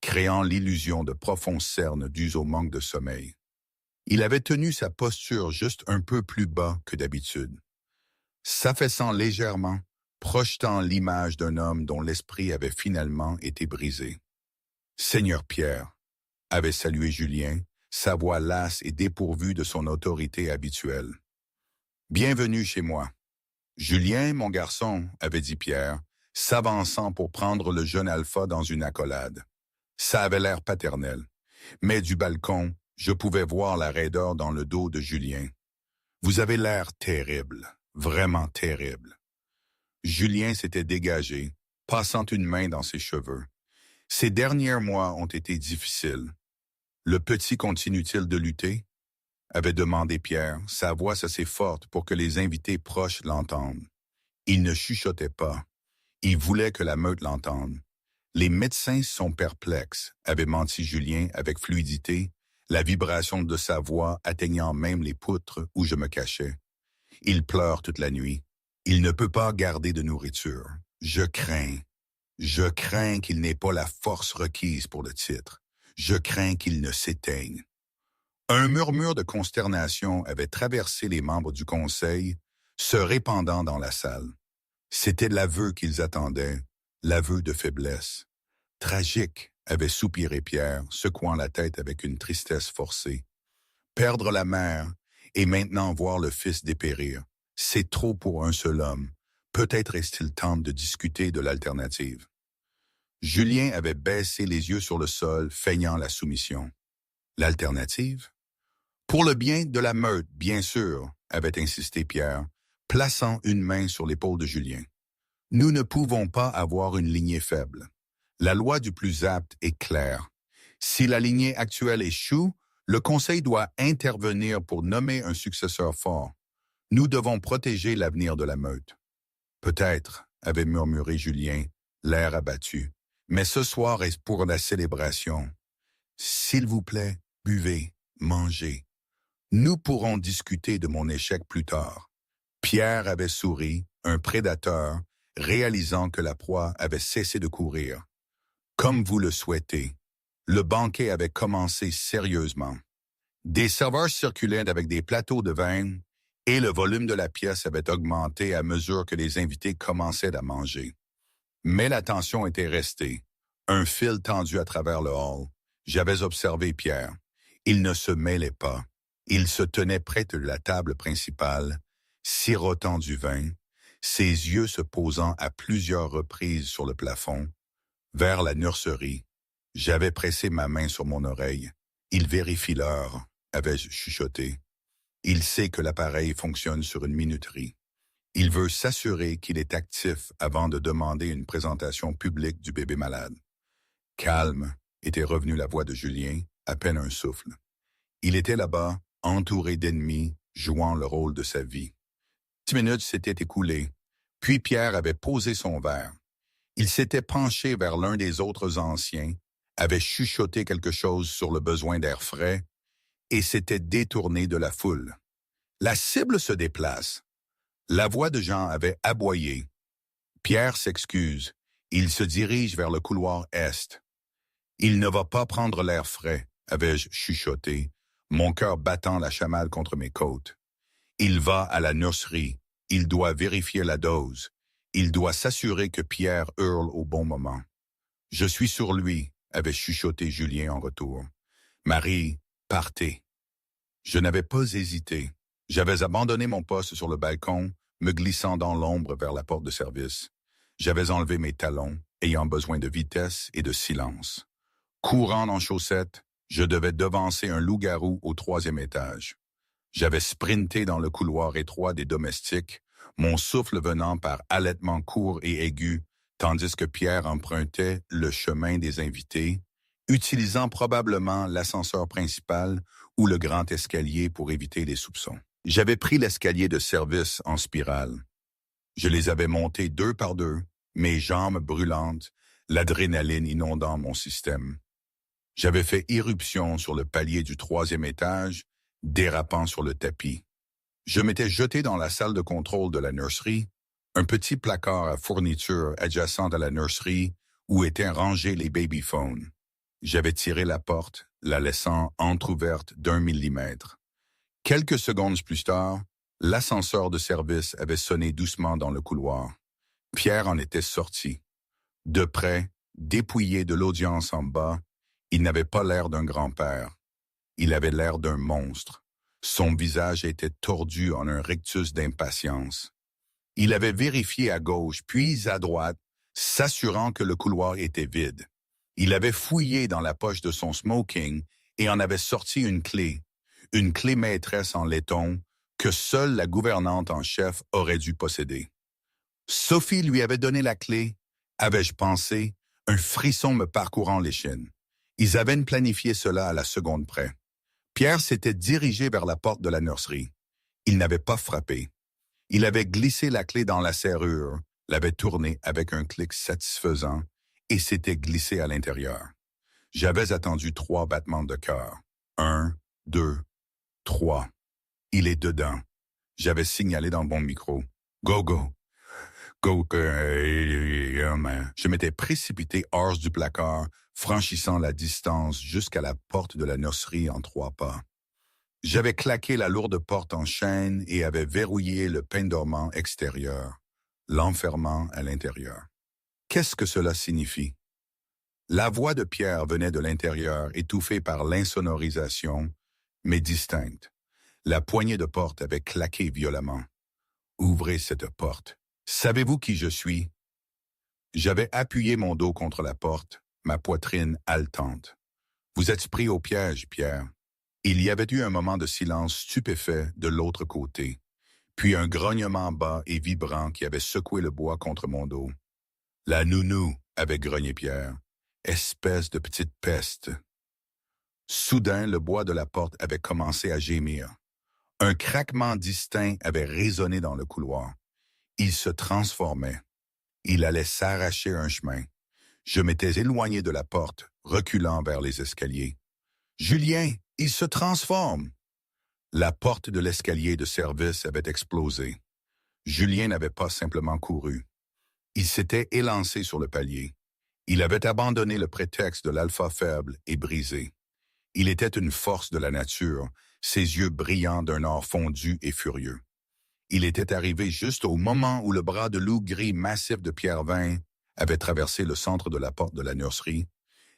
S1: créant l'illusion de profonds cernes dues au manque de sommeil. Il avait tenu sa posture juste un peu plus bas que d'habitude, s'affaissant légèrement, projetant l'image d'un homme dont l'esprit avait finalement été brisé. « Seigneur Pierre », avait salué Julien, sa voix lasse et dépourvue de son autorité habituelle. « Bienvenue chez moi. »« Julien, mon garçon, » avait dit Pierre, s'avançant pour prendre le jeune Alpha dans une accolade. Ça avait l'air paternel, mais du balcon, je pouvais voir la raideur dans le dos de Julien. « Vous avez l'air terrible, vraiment terrible. » Julien s'était dégagé, passant une main dans ses cheveux. « Ces derniers mois ont été difficiles. Le petit continue-t-il de lutter? » avait demandé Pierre, sa voix assez forte pour que les invités proches l'entendent. Il ne chuchotait pas. Il voulait que la meute l'entende. Les médecins sont perplexes, avait menti Julien avec fluidité, la vibration de sa voix atteignant même les poutres où je me cachais. Il pleure toute la nuit. Il ne peut pas garder de nourriture. Je crains qu'il n'ait pas la force requise pour le titre. Je crains qu'il ne s'éteigne. Un murmure de consternation avait traversé les membres du conseil, se répandant dans la salle. C'était l'aveu qu'ils attendaient, l'aveu de faiblesse. Tragique, avait soupiré Pierre, secouant la tête avec une tristesse forcée. Perdre la mère et maintenant voir le fils dépérir, c'est trop pour un seul homme. Peut-être est-il temps de discuter de l'alternative. Julien avait baissé les yeux sur le sol, feignant la soumission. L'alternative? Pour le bien de la meute, bien sûr, avait insisté Pierre, plaçant une main sur l'épaule de Julien. Nous ne pouvons pas avoir une lignée faible. La loi du plus apte est claire. Si la lignée actuelle échoue, le Conseil doit intervenir pour nommer un successeur fort. Nous devons protéger l'avenir de la meute. Peut-être, avait murmuré Julien, l'air abattu, mais ce soir est pour la célébration. S'il vous plaît, buvez, mangez. Nous pourrons discuter de mon échec plus tard. Pierre avait souri, un prédateur, réalisant que la proie avait cessé de courir. Comme vous le souhaitez. Le banquet avait commencé sérieusement. Des serveurs circulaient avec des plateaux de vin et le volume de la pièce avait augmenté à mesure que les invités commençaient à manger. Mais la tension était restée, un fil tendu à travers le hall. J'avais observé Pierre. Il ne se mêlait pas. Il se tenait près de la table principale, sirotant du vin, ses yeux se posant à plusieurs reprises sur le plafond, vers la nurserie. J'avais pressé ma main sur mon oreille. Il vérifie l'heure, avais-je chuchoté. Il sait que l'appareil fonctionne sur une minuterie. Il veut s'assurer qu'il est actif avant de demander une présentation publique du bébé malade. Calme, était revenue la voix de Julien, à peine un souffle. Il était là-bas, entouré d'ennemis, jouant le rôle de sa vie. 10 minutes s'étaient écoulées, puis Pierre avait posé son verre. Il s'était penché vers l'un des autres anciens, avait chuchoté quelque chose sur le besoin d'air frais, et s'était détourné de la foule. La cible se déplace. La voix de Jean avait aboyé. Pierre s'excuse. Il se dirige vers le couloir est. Il ne va pas prendre l'air frais, avais-je chuchoté, mon cœur battant la chamade contre mes côtes. Il va à la nurserie. Il doit vérifier la dose. Il doit s'assurer que Pierre hurle au bon moment. Je suis sur lui, avait chuchoté Julien en retour. Marie, partez. Je n'avais pas hésité. J'avais abandonné mon poste sur le balcon, me glissant dans l'ombre vers la porte de service. J'avais enlevé mes talons, ayant besoin de vitesse et de silence. Courant en chaussettes, je devais devancer un loup-garou au 3e étage. J'avais sprinté dans le couloir étroit des domestiques, mon souffle venant par halètements courts et aigus, tandis que Pierre empruntait le chemin des invités, utilisant probablement l'ascenseur principal ou le grand escalier pour éviter les soupçons. J'avais pris l'escalier de service en spirale. Je les avais montés deux par deux, mes jambes brûlantes, l'adrénaline inondant mon système. J'avais fait irruption sur le palier du 3e étage, dérapant sur le tapis. Je m'étais jeté dans la salle de contrôle de la nurserie, un petit placard à fournitures adjacent à la nurserie où étaient rangés les babyphones. J'avais tiré la porte, la laissant entr'ouverte d'1 millimètre. Quelques secondes plus tard, l'ascenseur de service avait sonné doucement dans le couloir. Pierre en était sorti. De près, dépouillé de l'audience en bas, il n'avait pas l'air d'un grand-père. Il avait l'air d'un monstre. Son visage était tordu en un rictus d'impatience. Il avait vérifié à gauche, puis à droite, s'assurant que le couloir était vide. Il avait fouillé dans la poche de son smoking et en avait sorti une clé maîtresse en laiton que seule la gouvernante en chef aurait dû posséder. Sophie lui avait donné la clé, avais-je pensé, un frisson me parcourant l'échine. Ils avaient planifié cela à la seconde près. Pierre s'était dirigé vers la porte de la nurserie. Il n'avait pas frappé. Il avait glissé la clé dans la serrure, l'avait tournée avec un clic satisfaisant et s'était glissé à l'intérieur. J'avais attendu 3 battements de cœur. 1, 2, 3. Il est dedans. J'avais signalé dans mon micro. Go, go. Go, je m'étais précipité hors du placard, franchissant la distance jusqu'à la porte de la nurserie en 3 pas. J'avais claqué la lourde porte en chaîne et avait verrouillé le pain dormant extérieur, l'enfermant à l'intérieur. Qu'est-ce que cela signifie? La voix de Pierre venait de l'intérieur, étouffée par l'insonorisation, mais distincte. La poignée de porte avait claqué violemment. Ouvrez cette porte. Savez-vous qui je suis? J'avais appuyé mon dos contre la porte, ma poitrine haletante. Vous êtes pris au piège, Pierre. Il y avait eu un moment de silence stupéfait de l'autre côté, puis un grognement bas et vibrant qui avait secoué le bois contre mon dos. La nounou, avait grogné Pierre. Espèce de petite peste. Soudain, le bois de la porte avait commencé à gémir. Un craquement distinct avait résonné dans le couloir. Il se transformait. Il allait s'arracher un chemin. Je m'étais éloigné de la porte, reculant vers les escaliers. « Julien, il se transforme! » La porte de l'escalier de service avait explosé. Julien n'avait pas simplement couru. Il s'était élancé sur le palier. Il avait abandonné le prétexte de l'alpha faible et brisé. Il était une force de la nature, ses yeux brillants d'un or fondu et furieux. Il était arrivé juste au moment où le bras de loup gris massif de Pierre-Vin avait traversé le centre de la porte de la nurserie,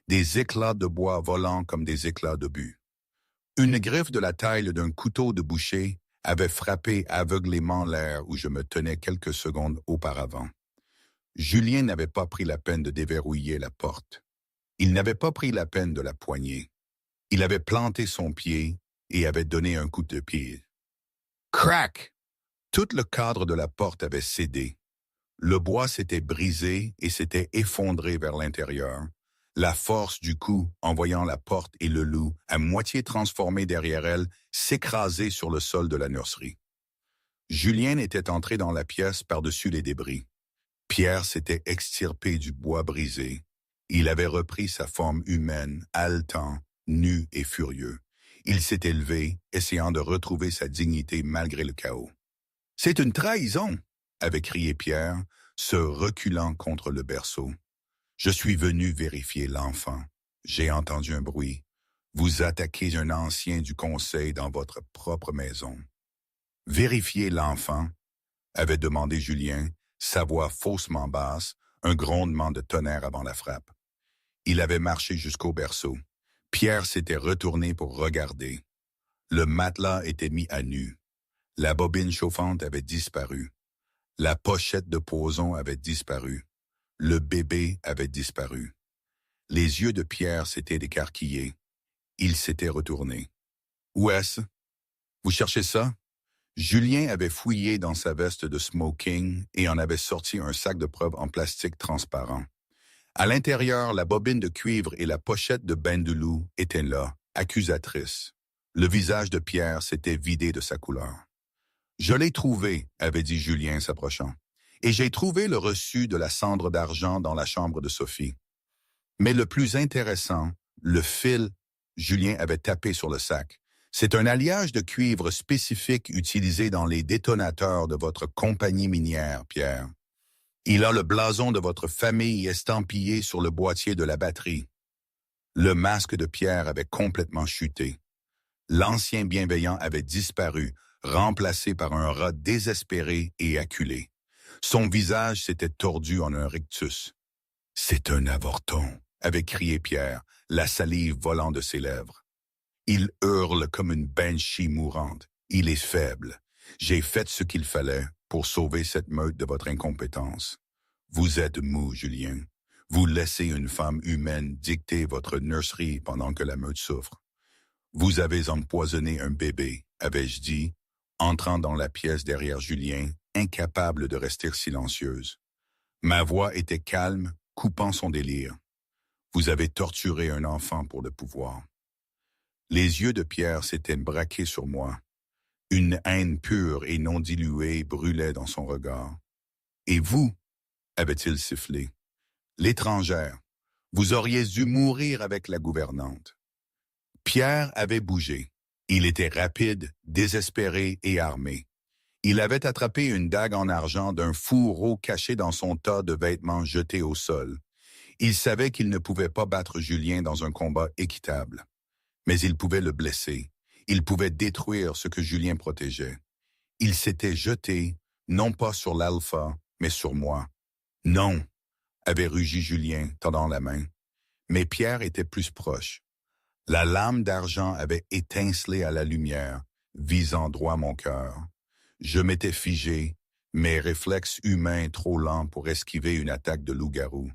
S1: des éclats de bois volant comme des éclats d'obus. Une griffe de la taille d'un couteau de boucher avait frappé aveuglément l'air où je me tenais quelques secondes auparavant. Julien n'avait pas pris la peine de déverrouiller la porte. Il n'avait pas pris la peine de la poigner. Il avait planté son pied et avait donné un coup de pied. Crac! Tout le cadre de la porte avait cédé. Le bois s'était brisé et s'était effondré vers l'intérieur. La force du coup, en voyant la porte et le loup, à moitié transformé derrière elle, s'écraser sur le sol de la nurserie. Julien était entré dans la pièce par-dessus les débris. Pierre s'était extirpé du bois brisé. Il avait repris sa forme humaine, haletant, nu et furieux. Il s'était levé, essayant de retrouver sa dignité malgré le chaos. « C'est une trahison !» avait crié Pierre, se reculant contre le berceau. « Je suis venu vérifier l'enfant. J'ai entendu un bruit. Vous attaquez un ancien du conseil dans votre propre maison. »« Vérifier l'enfant ?» avait demandé Julien, sa voix faussement basse, un grondement de tonnerre avant la frappe. Il avait marché jusqu'au berceau. Pierre s'était retourné pour regarder. Le matelas était mis à nu. La bobine chauffante avait disparu. La pochette de poison avait disparu. Le bébé avait disparu. Les yeux de Pierre s'étaient écarquillés. Il s'était retourné. « Où est-ce? Vous cherchez ça? » Julien avait fouillé dans sa veste de smoking et en avait sorti un sac de preuves en plastique transparent. À l'intérieur, la bobine de cuivre et la pochette de bain de loup étaient là, accusatrices. Le visage de Pierre s'était vidé de sa couleur. « Je l'ai trouvé, » avait dit Julien s'approchant. et j'ai trouvé le reçu de la cendre d'argent dans la chambre de Sophie. Mais le plus intéressant, le fil, Julien avait tapé sur le sac. C'est un alliage de cuivre spécifique utilisé dans les détonateurs de votre compagnie minière, Pierre. Il a le blason de votre famille estampillé sur le boîtier de la batterie. Le masque de Pierre avait complètement chuté. L'ancien bienveillant avait disparu, remplacé par un rat désespéré et acculé. Son visage s'était tordu en un rictus. « C'est un avorton », avait crié Pierre, la salive volant de ses lèvres. « Il hurle comme une banshee mourante. Il est faible. J'ai fait ce qu'il fallait pour sauver cette meute de votre incompétence. Vous êtes mou, Julien. Vous laissez une femme humaine dicter votre nurserie pendant que la meute souffre. Vous avez empoisonné un bébé, avais-je dit, entrant dans la pièce derrière Julien, incapable de rester silencieuse. Ma voix était calme, coupant son délire. Vous avez torturé un enfant pour le pouvoir. Les yeux de Pierre s'étaient braqués sur moi. Une haine pure et non diluée brûlait dans son regard. Et vous, avait-il sifflé, l'étrangère, vous auriez dû mourir avec la gouvernante. Pierre avait bougé. Il était rapide, désespéré et armé. Il avait attrapé une dague en argent d'un fourreau caché dans son tas de vêtements jetés au sol. Il savait qu'il ne pouvait pas battre Julien dans un combat équitable. Mais il pouvait le blesser. Il pouvait détruire ce que Julien protégeait. Il s'était jeté, non pas sur l'alpha, mais sur moi. Non, avait rugi Julien, tendant la main. Mais Pierre était plus proche. La lame d'argent avait étincelé à la lumière, visant droit mon cœur. Je m'étais figé, mes réflexes humains trop lents pour esquiver une attaque de loup-garou.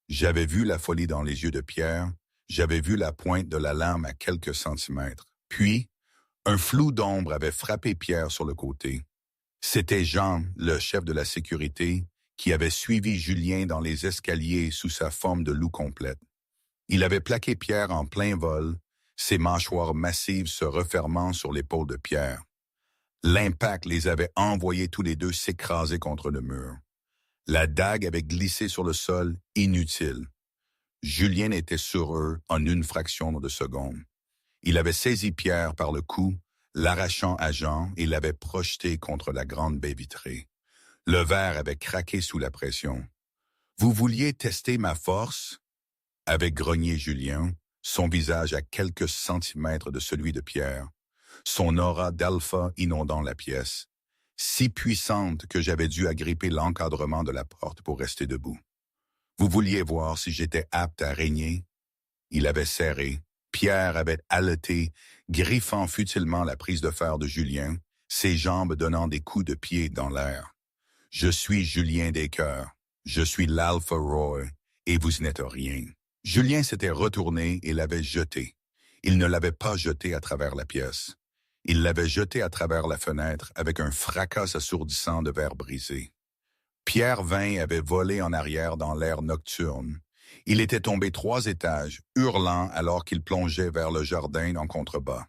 S1: J'avais vu la folie dans les yeux de Pierre, j'avais vu la pointe de la lame à quelques centimètres. Puis, un flou d'ombre avait frappé Pierre sur le côté. C'était Jean, le chef de la sécurité, qui avait suivi Julien dans les escaliers sous sa forme de loup complète. Il avait plaqué Pierre en plein vol, ses mâchoires massives se refermant sur l'épaule de Pierre. L'impact les avait envoyés tous les deux s'écraser contre le mur. La dague avait glissé sur le sol, inutile. Julien était sur eux en une fraction de seconde. Il avait saisi Pierre par le cou, l'arrachant à Jean et l'avait projeté contre la grande baie vitrée. Le verre avait craqué sous la pression. « Vous vouliez tester ma force ?» avait grogné Julien, son visage à quelques centimètres de celui de Pierre, son aura d'alpha inondant la pièce, si puissante que j'avais dû agripper l'encadrement de la porte pour rester debout. Vous vouliez voir si j'étais apte à régner? Il avait serré, Pierre avait haleté, griffant futilement la prise de fer de Julien, ses jambes donnant des coups de pied dans l'air. Je suis Julien Descœurs, je suis l'Alpha Roy, et vous n'êtes rien. Julien s'était retourné et l'avait jeté. Il ne l'avait pas jeté à travers la pièce. Il l'avait jeté à travers la fenêtre avec un fracas assourdissant de verre brisé. Pierre Vin avait volé en arrière dans l'air nocturne. Il était tombé 3 étages, hurlant alors qu'il plongeait vers le jardin en contrebas.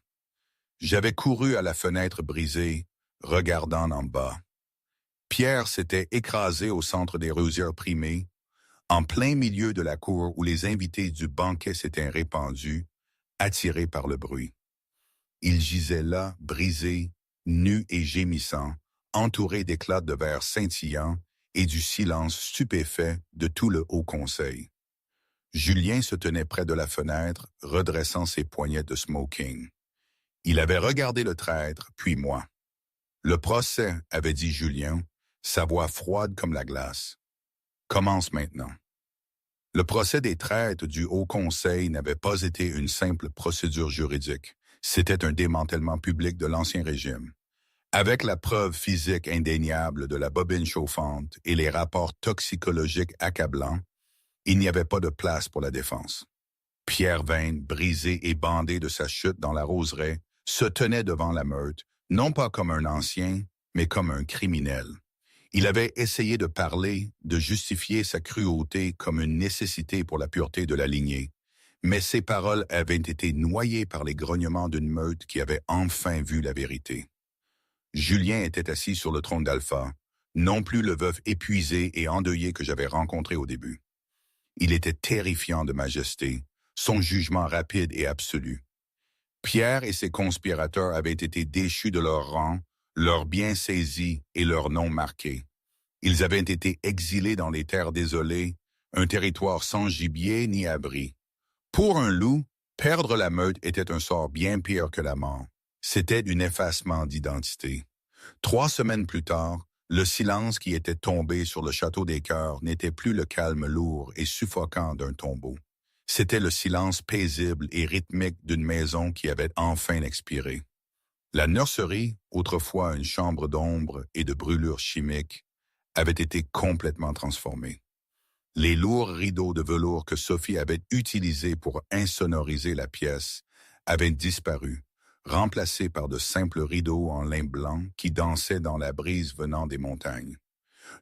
S1: J'avais couru à la fenêtre brisée, regardant en bas. Pierre s'était écrasé au centre des rosières primées, en plein milieu de la cour où les invités du banquet s'étaient répandus, attirés par le bruit. Il gisait là, brisé, nu et gémissant, entouré d'éclats de verre scintillants et du silence stupéfait de tout le haut conseil. Julien se tenait près de la fenêtre, redressant ses poignets de smoking. Il avait regardé le traître, puis moi. « Le procès, » avait dit Julien, sa voix froide comme la glace. « Commence maintenant. » Le procès des traîtres du Haut Conseil n'avait pas été une simple procédure juridique. C'était un démantèlement public de l'Ancien Régime. Avec la preuve physique indéniable de la bobine chauffante et les rapports toxicologiques accablants, il n'y avait pas de place pour la défense. Pierre Vin, brisé et bandé de sa chute dans la roseraie, se tenait devant la meute, non pas comme un ancien, mais comme un criminel. Il avait essayé de parler, de justifier sa cruauté comme une nécessité pour la pureté de la lignée, mais ses paroles avaient été noyées par les grognements d'une meute qui avait enfin vu la vérité. Julien était assis sur le trône d'Alpha, Non plus le veuf épuisé et endeuillé que j'avais rencontré au début. Il était terrifiant de majesté, son jugement rapide et absolu. Pierre et ses conspirateurs avaient été déchus de leur rang, leurs biens saisis et leurs noms marqués. Ils avaient été exilés dans les terres désolées, un territoire sans gibier ni abri. Pour un loup, perdre la meute était un sort bien pire que la mort. C'était un effacement d'identité. 3 semaines plus tard, le silence qui était tombé sur le château des Cœurs n'était plus le calme lourd et suffocant d'un tombeau. C'était le silence paisible et rythmique d'une maison qui avait enfin expiré. La nurserie, autrefois une chambre d'ombre et de brûlures chimiques, avait été complètement transformée. Les lourds rideaux de velours que Sophie avait utilisés pour insonoriser la pièce avaient disparu, remplacés par de simples rideaux en lin blanc qui dansaient dans la brise venant des montagnes.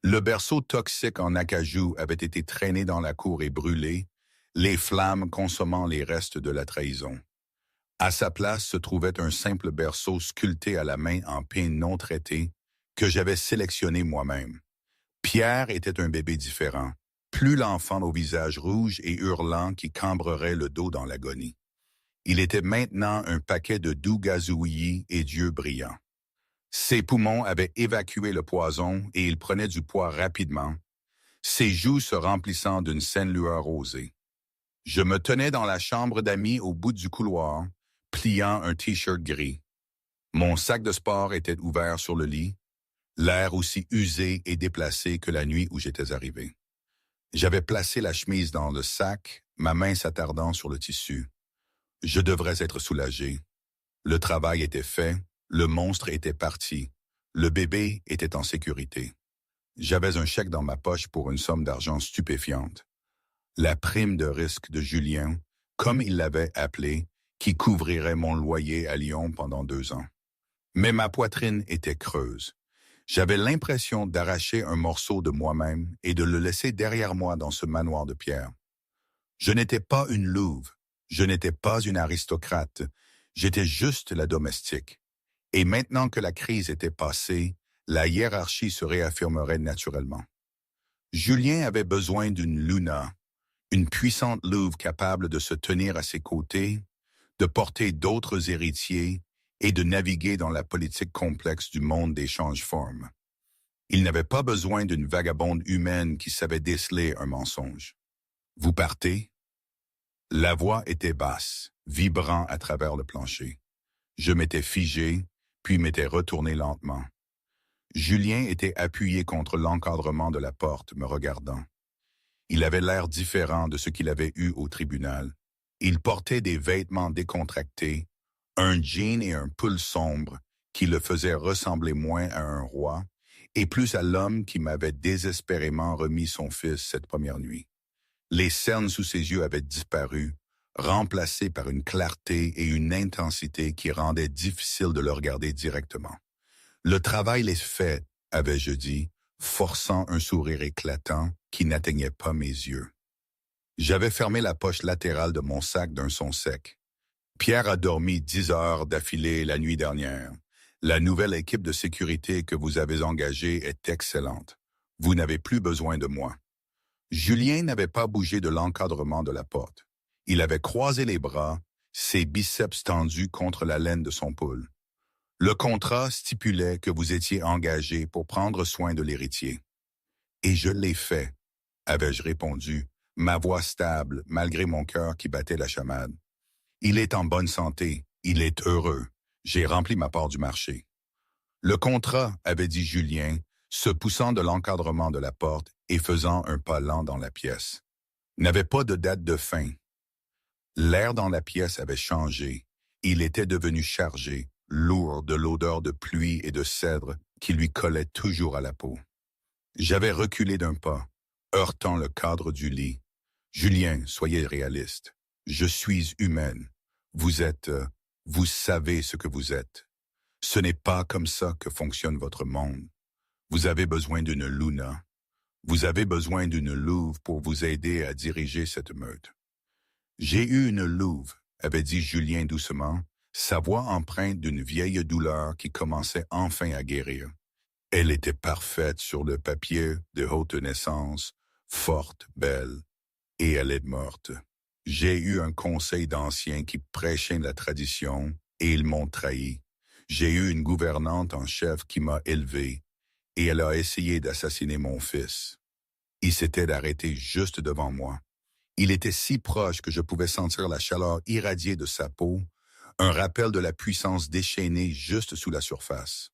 S1: Le berceau toxique en acajou avait été traîné dans la cour et brûlé, les flammes consommant les restes de la trahison. À sa place se trouvait un simple berceau sculpté à la main en pin non traité que j'avais sélectionné moi-même. Pierre était un bébé différent, plus l'enfant au visage rouge et hurlant qui cambrerait le dos dans l'agonie. Il était maintenant un paquet de doux gazouillis et d'yeux brillants. Ses poumons avaient évacué le poison et il prenait du poids rapidement, ses joues se remplissant d'une saine lueur rosée. Je me tenais dans la chambre d'amis au bout du couloir, pliant un t-shirt gris. Mon sac de sport était ouvert sur le lit, l'air aussi usé et déplacé que la nuit où j'étais arrivé. J'avais placé la chemise dans le sac, ma main s'attardant sur le tissu. Je devrais être soulagé. Le travail était fait, le monstre était parti, le bébé était en sécurité. J'avais un chèque dans ma poche pour une somme d'argent stupéfiante. La prime de risque de Julien, comme il l'avait appelé, qui couvrirait mon loyer à Lyon pendant 2 ans. Mais ma poitrine était creuse. J'avais l'impression d'arracher un morceau de moi-même et de le laisser derrière moi dans ce manoir de pierre. Je n'étais pas une louve, je n'étais pas une aristocrate, j'étais juste la domestique. Et maintenant que la crise était passée, la hiérarchie se réaffirmerait naturellement. Julien avait besoin d'une Luna, une puissante louve capable de se tenir à ses côtés, de porter d'autres héritiers et de naviguer dans la politique complexe du monde des change-formes. Il n'avait pas besoin d'une vagabonde humaine qui savait déceler un mensonge. Vous partez? La voix était basse, vibrant à travers le plancher. Je m'étais figé, puis m'étais retourné lentement. Julien était appuyé contre l'encadrement de la porte, me regardant. Il avait l'air différent de ce qu'il avait eu au tribunal. Il portait des vêtements décontractés, un jean et un pull sombre qui le faisaient ressembler moins à un roi et plus à l'homme qui m'avait désespérément remis son fils cette première nuit. Les cernes sous ses yeux avaient disparu, remplacées par une clarté et une intensité qui rendaient difficile de le regarder directement. Le travail est fait, avais-je dit, forçant un sourire éclatant qui n'atteignait pas mes yeux. J'avais fermé la poche latérale de mon sac d'un son sec. Pierre a dormi 10 heures d'affilée la nuit dernière. La nouvelle équipe de sécurité que vous avez engagée est excellente. Vous n'avez plus besoin de moi. Julien n'avait pas bougé de l'encadrement de la porte. Il avait croisé les bras, ses biceps tendus contre la laine de son pull. Le contrat stipulait que vous étiez engagé pour prendre soin de l'héritier. Et je l'ai fait, avais-je répondu, ma voix stable malgré mon cœur qui battait la chamade. Il est en bonne santé, il est heureux. J'ai rempli ma part du marché. Le contrat, avait dit Julien, se poussant de l'encadrement de la porte et faisant un pas lent dans la pièce. N'avait pas de date de fin. L'air dans la pièce avait changé. Il était devenu chargé, lourd de l'odeur de pluie et de cèdre qui lui collait toujours à la peau. J'avais reculé d'un pas, heurtant le cadre du lit. Julien, soyez réaliste. Je suis humaine. Vous savez ce que vous êtes. Ce n'est pas comme ça que fonctionne votre monde. Vous avez besoin d'une Luna. Vous avez besoin d'une louve pour vous aider à diriger cette meute. J'ai eu une louve, avait dit Julien doucement, sa voix empreinte d'une vieille douleur qui commençait enfin à guérir. Elle était parfaite sur le papier, de haute naissance, forte, belle, et elle est morte. J'ai eu un conseil d'anciens qui prêchaient la tradition, et ils m'ont trahi. J'ai eu une gouvernante en chef qui m'a élevé, et elle a essayé d'assassiner mon fils. Il s'était arrêté juste devant moi. Il était si proche que je pouvais sentir la chaleur irradier de sa peau, un rappel de la puissance déchaînée juste sous la surface.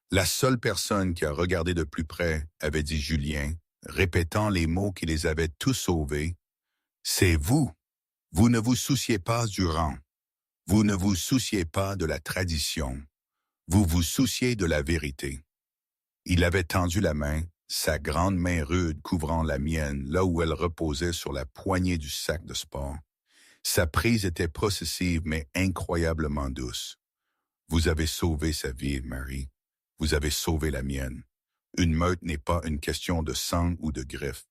S1: La seule personne qui a regardé de plus près avait dit Julien, répétant les mots qui les avaient tous sauvés. C'est vous. Vous ne vous souciez pas du rang. Vous ne vous souciez pas de la tradition. Vous vous souciez de la vérité. Il avait tendu la main, sa grande main rude couvrant la mienne, là où elle reposait sur la poignée du sac de sport. Sa prise était processive mais incroyablement douce. Vous avez sauvé sa vie, Mary. Vous avez sauvé la mienne. Une meute n'est pas une question de sang ou de griffes.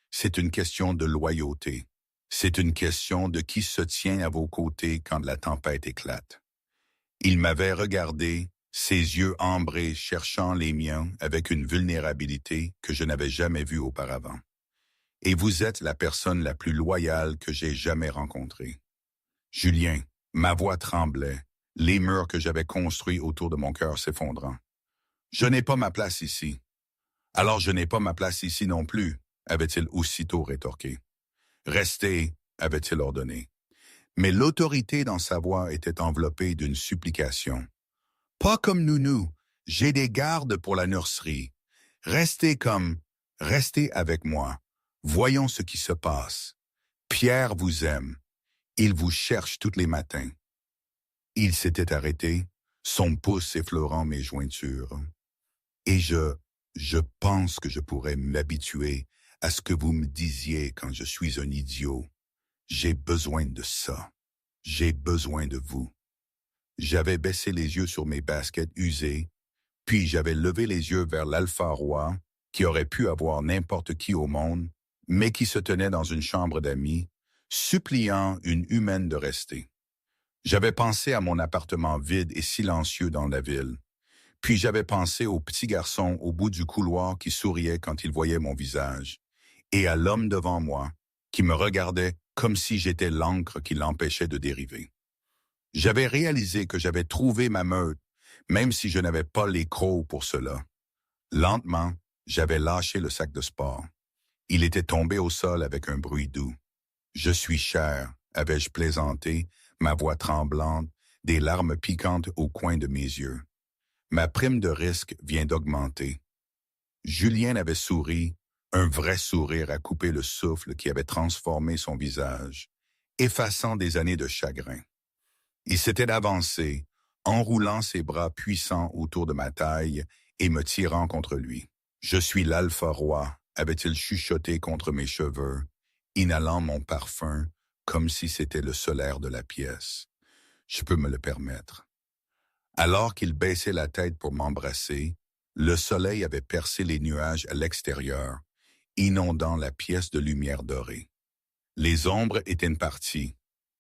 S1: C'est une question de loyauté. C'est une question de qui se tient à vos côtés quand la tempête éclate. Il m'avait regardé, ses yeux ambrés cherchant les miens avec une vulnérabilité que je n'avais jamais vue auparavant. Et vous êtes la personne la plus loyale que j'ai jamais rencontrée. Julien, ma voix tremblait, les murs que j'avais construits autour de mon cœur s'effondrant. Je n'ai pas ma place ici. Alors je n'ai pas ma place ici non plus, avait-il aussitôt rétorqué. Restez, avait-il ordonné. Mais l'autorité dans sa voix était enveloppée d'une supplication. Pas comme nounou, j'ai des gardes pour la nurserie. Restez avec moi. Voyons ce qui se passe. Pierre vous aime. Il vous cherche tous les matins. Il s'était arrêté, son pouce effleurant mes jointures. Et je pense que je pourrais m'habituer à ce que vous me disiez quand je suis un idiot. J'ai besoin de ça. J'ai besoin de vous. J'avais baissé les yeux sur mes baskets usées, puis j'avais levé les yeux vers l'Alpha Roi, qui aurait pu avoir n'importe qui au monde, mais qui se tenait dans une chambre d'amis, suppliant une humaine de rester. J'avais pensé à mon appartement vide et silencieux dans la ville. Puis j'avais pensé au petit garçon au bout du couloir qui souriait quand il voyait mon visage, et à l'homme devant moi, qui me regardait comme si j'étais l'encre qui l'empêchait de dériver. J'avais réalisé que j'avais trouvé ma meute, même si je n'avais pas les crocs pour cela. Lentement, j'avais lâché le sac de sport. Il était tombé au sol avec un bruit doux. « Je suis cher », avais-je plaisanté, ma voix tremblante, des larmes piquantes au coin de mes yeux. Ma prime de risque vient d'augmenter. Julien avait souri, un vrai sourire à couper le souffle qui avait transformé son visage, effaçant des années de chagrin. Il s'était avancé, enroulant ses bras puissants autour de ma taille et me tirant contre lui. « Je suis l'Alpha Roi », avait-il chuchoté contre mes cheveux, inhalant mon parfum comme si c'était le solaire de la pièce. Je peux me le permettre. Alors qu'il baissait la tête pour m'embrasser, le soleil avait percé les nuages à l'extérieur, inondant la pièce de lumière dorée. Les ombres étaient parties,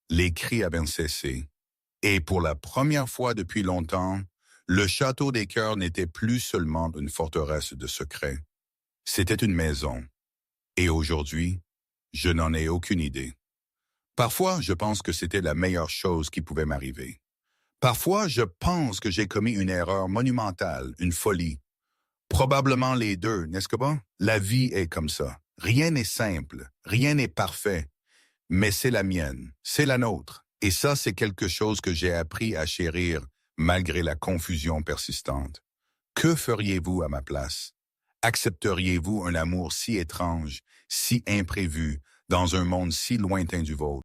S1: les cris avaient cessé, et pour la première fois depuis longtemps, le château des cœurs n'était plus seulement une forteresse de secrets. C'était une maison. Et aujourd'hui, je n'en ai aucune idée. Parfois, je pense que c'était la meilleure chose qui pouvait m'arriver. Parfois, je pense que j'ai commis une erreur monumentale, une folie. Probablement les deux, n'est-ce pas? La vie est comme ça. Rien n'est simple, rien n'est parfait. Mais c'est la mienne, c'est la nôtre. Et ça, c'est quelque chose que j'ai appris à chérir malgré la confusion persistante. Que feriez-vous à ma place? Accepteriez-vous un amour si étrange, si imprévu, dans un monde si lointain du vôtre?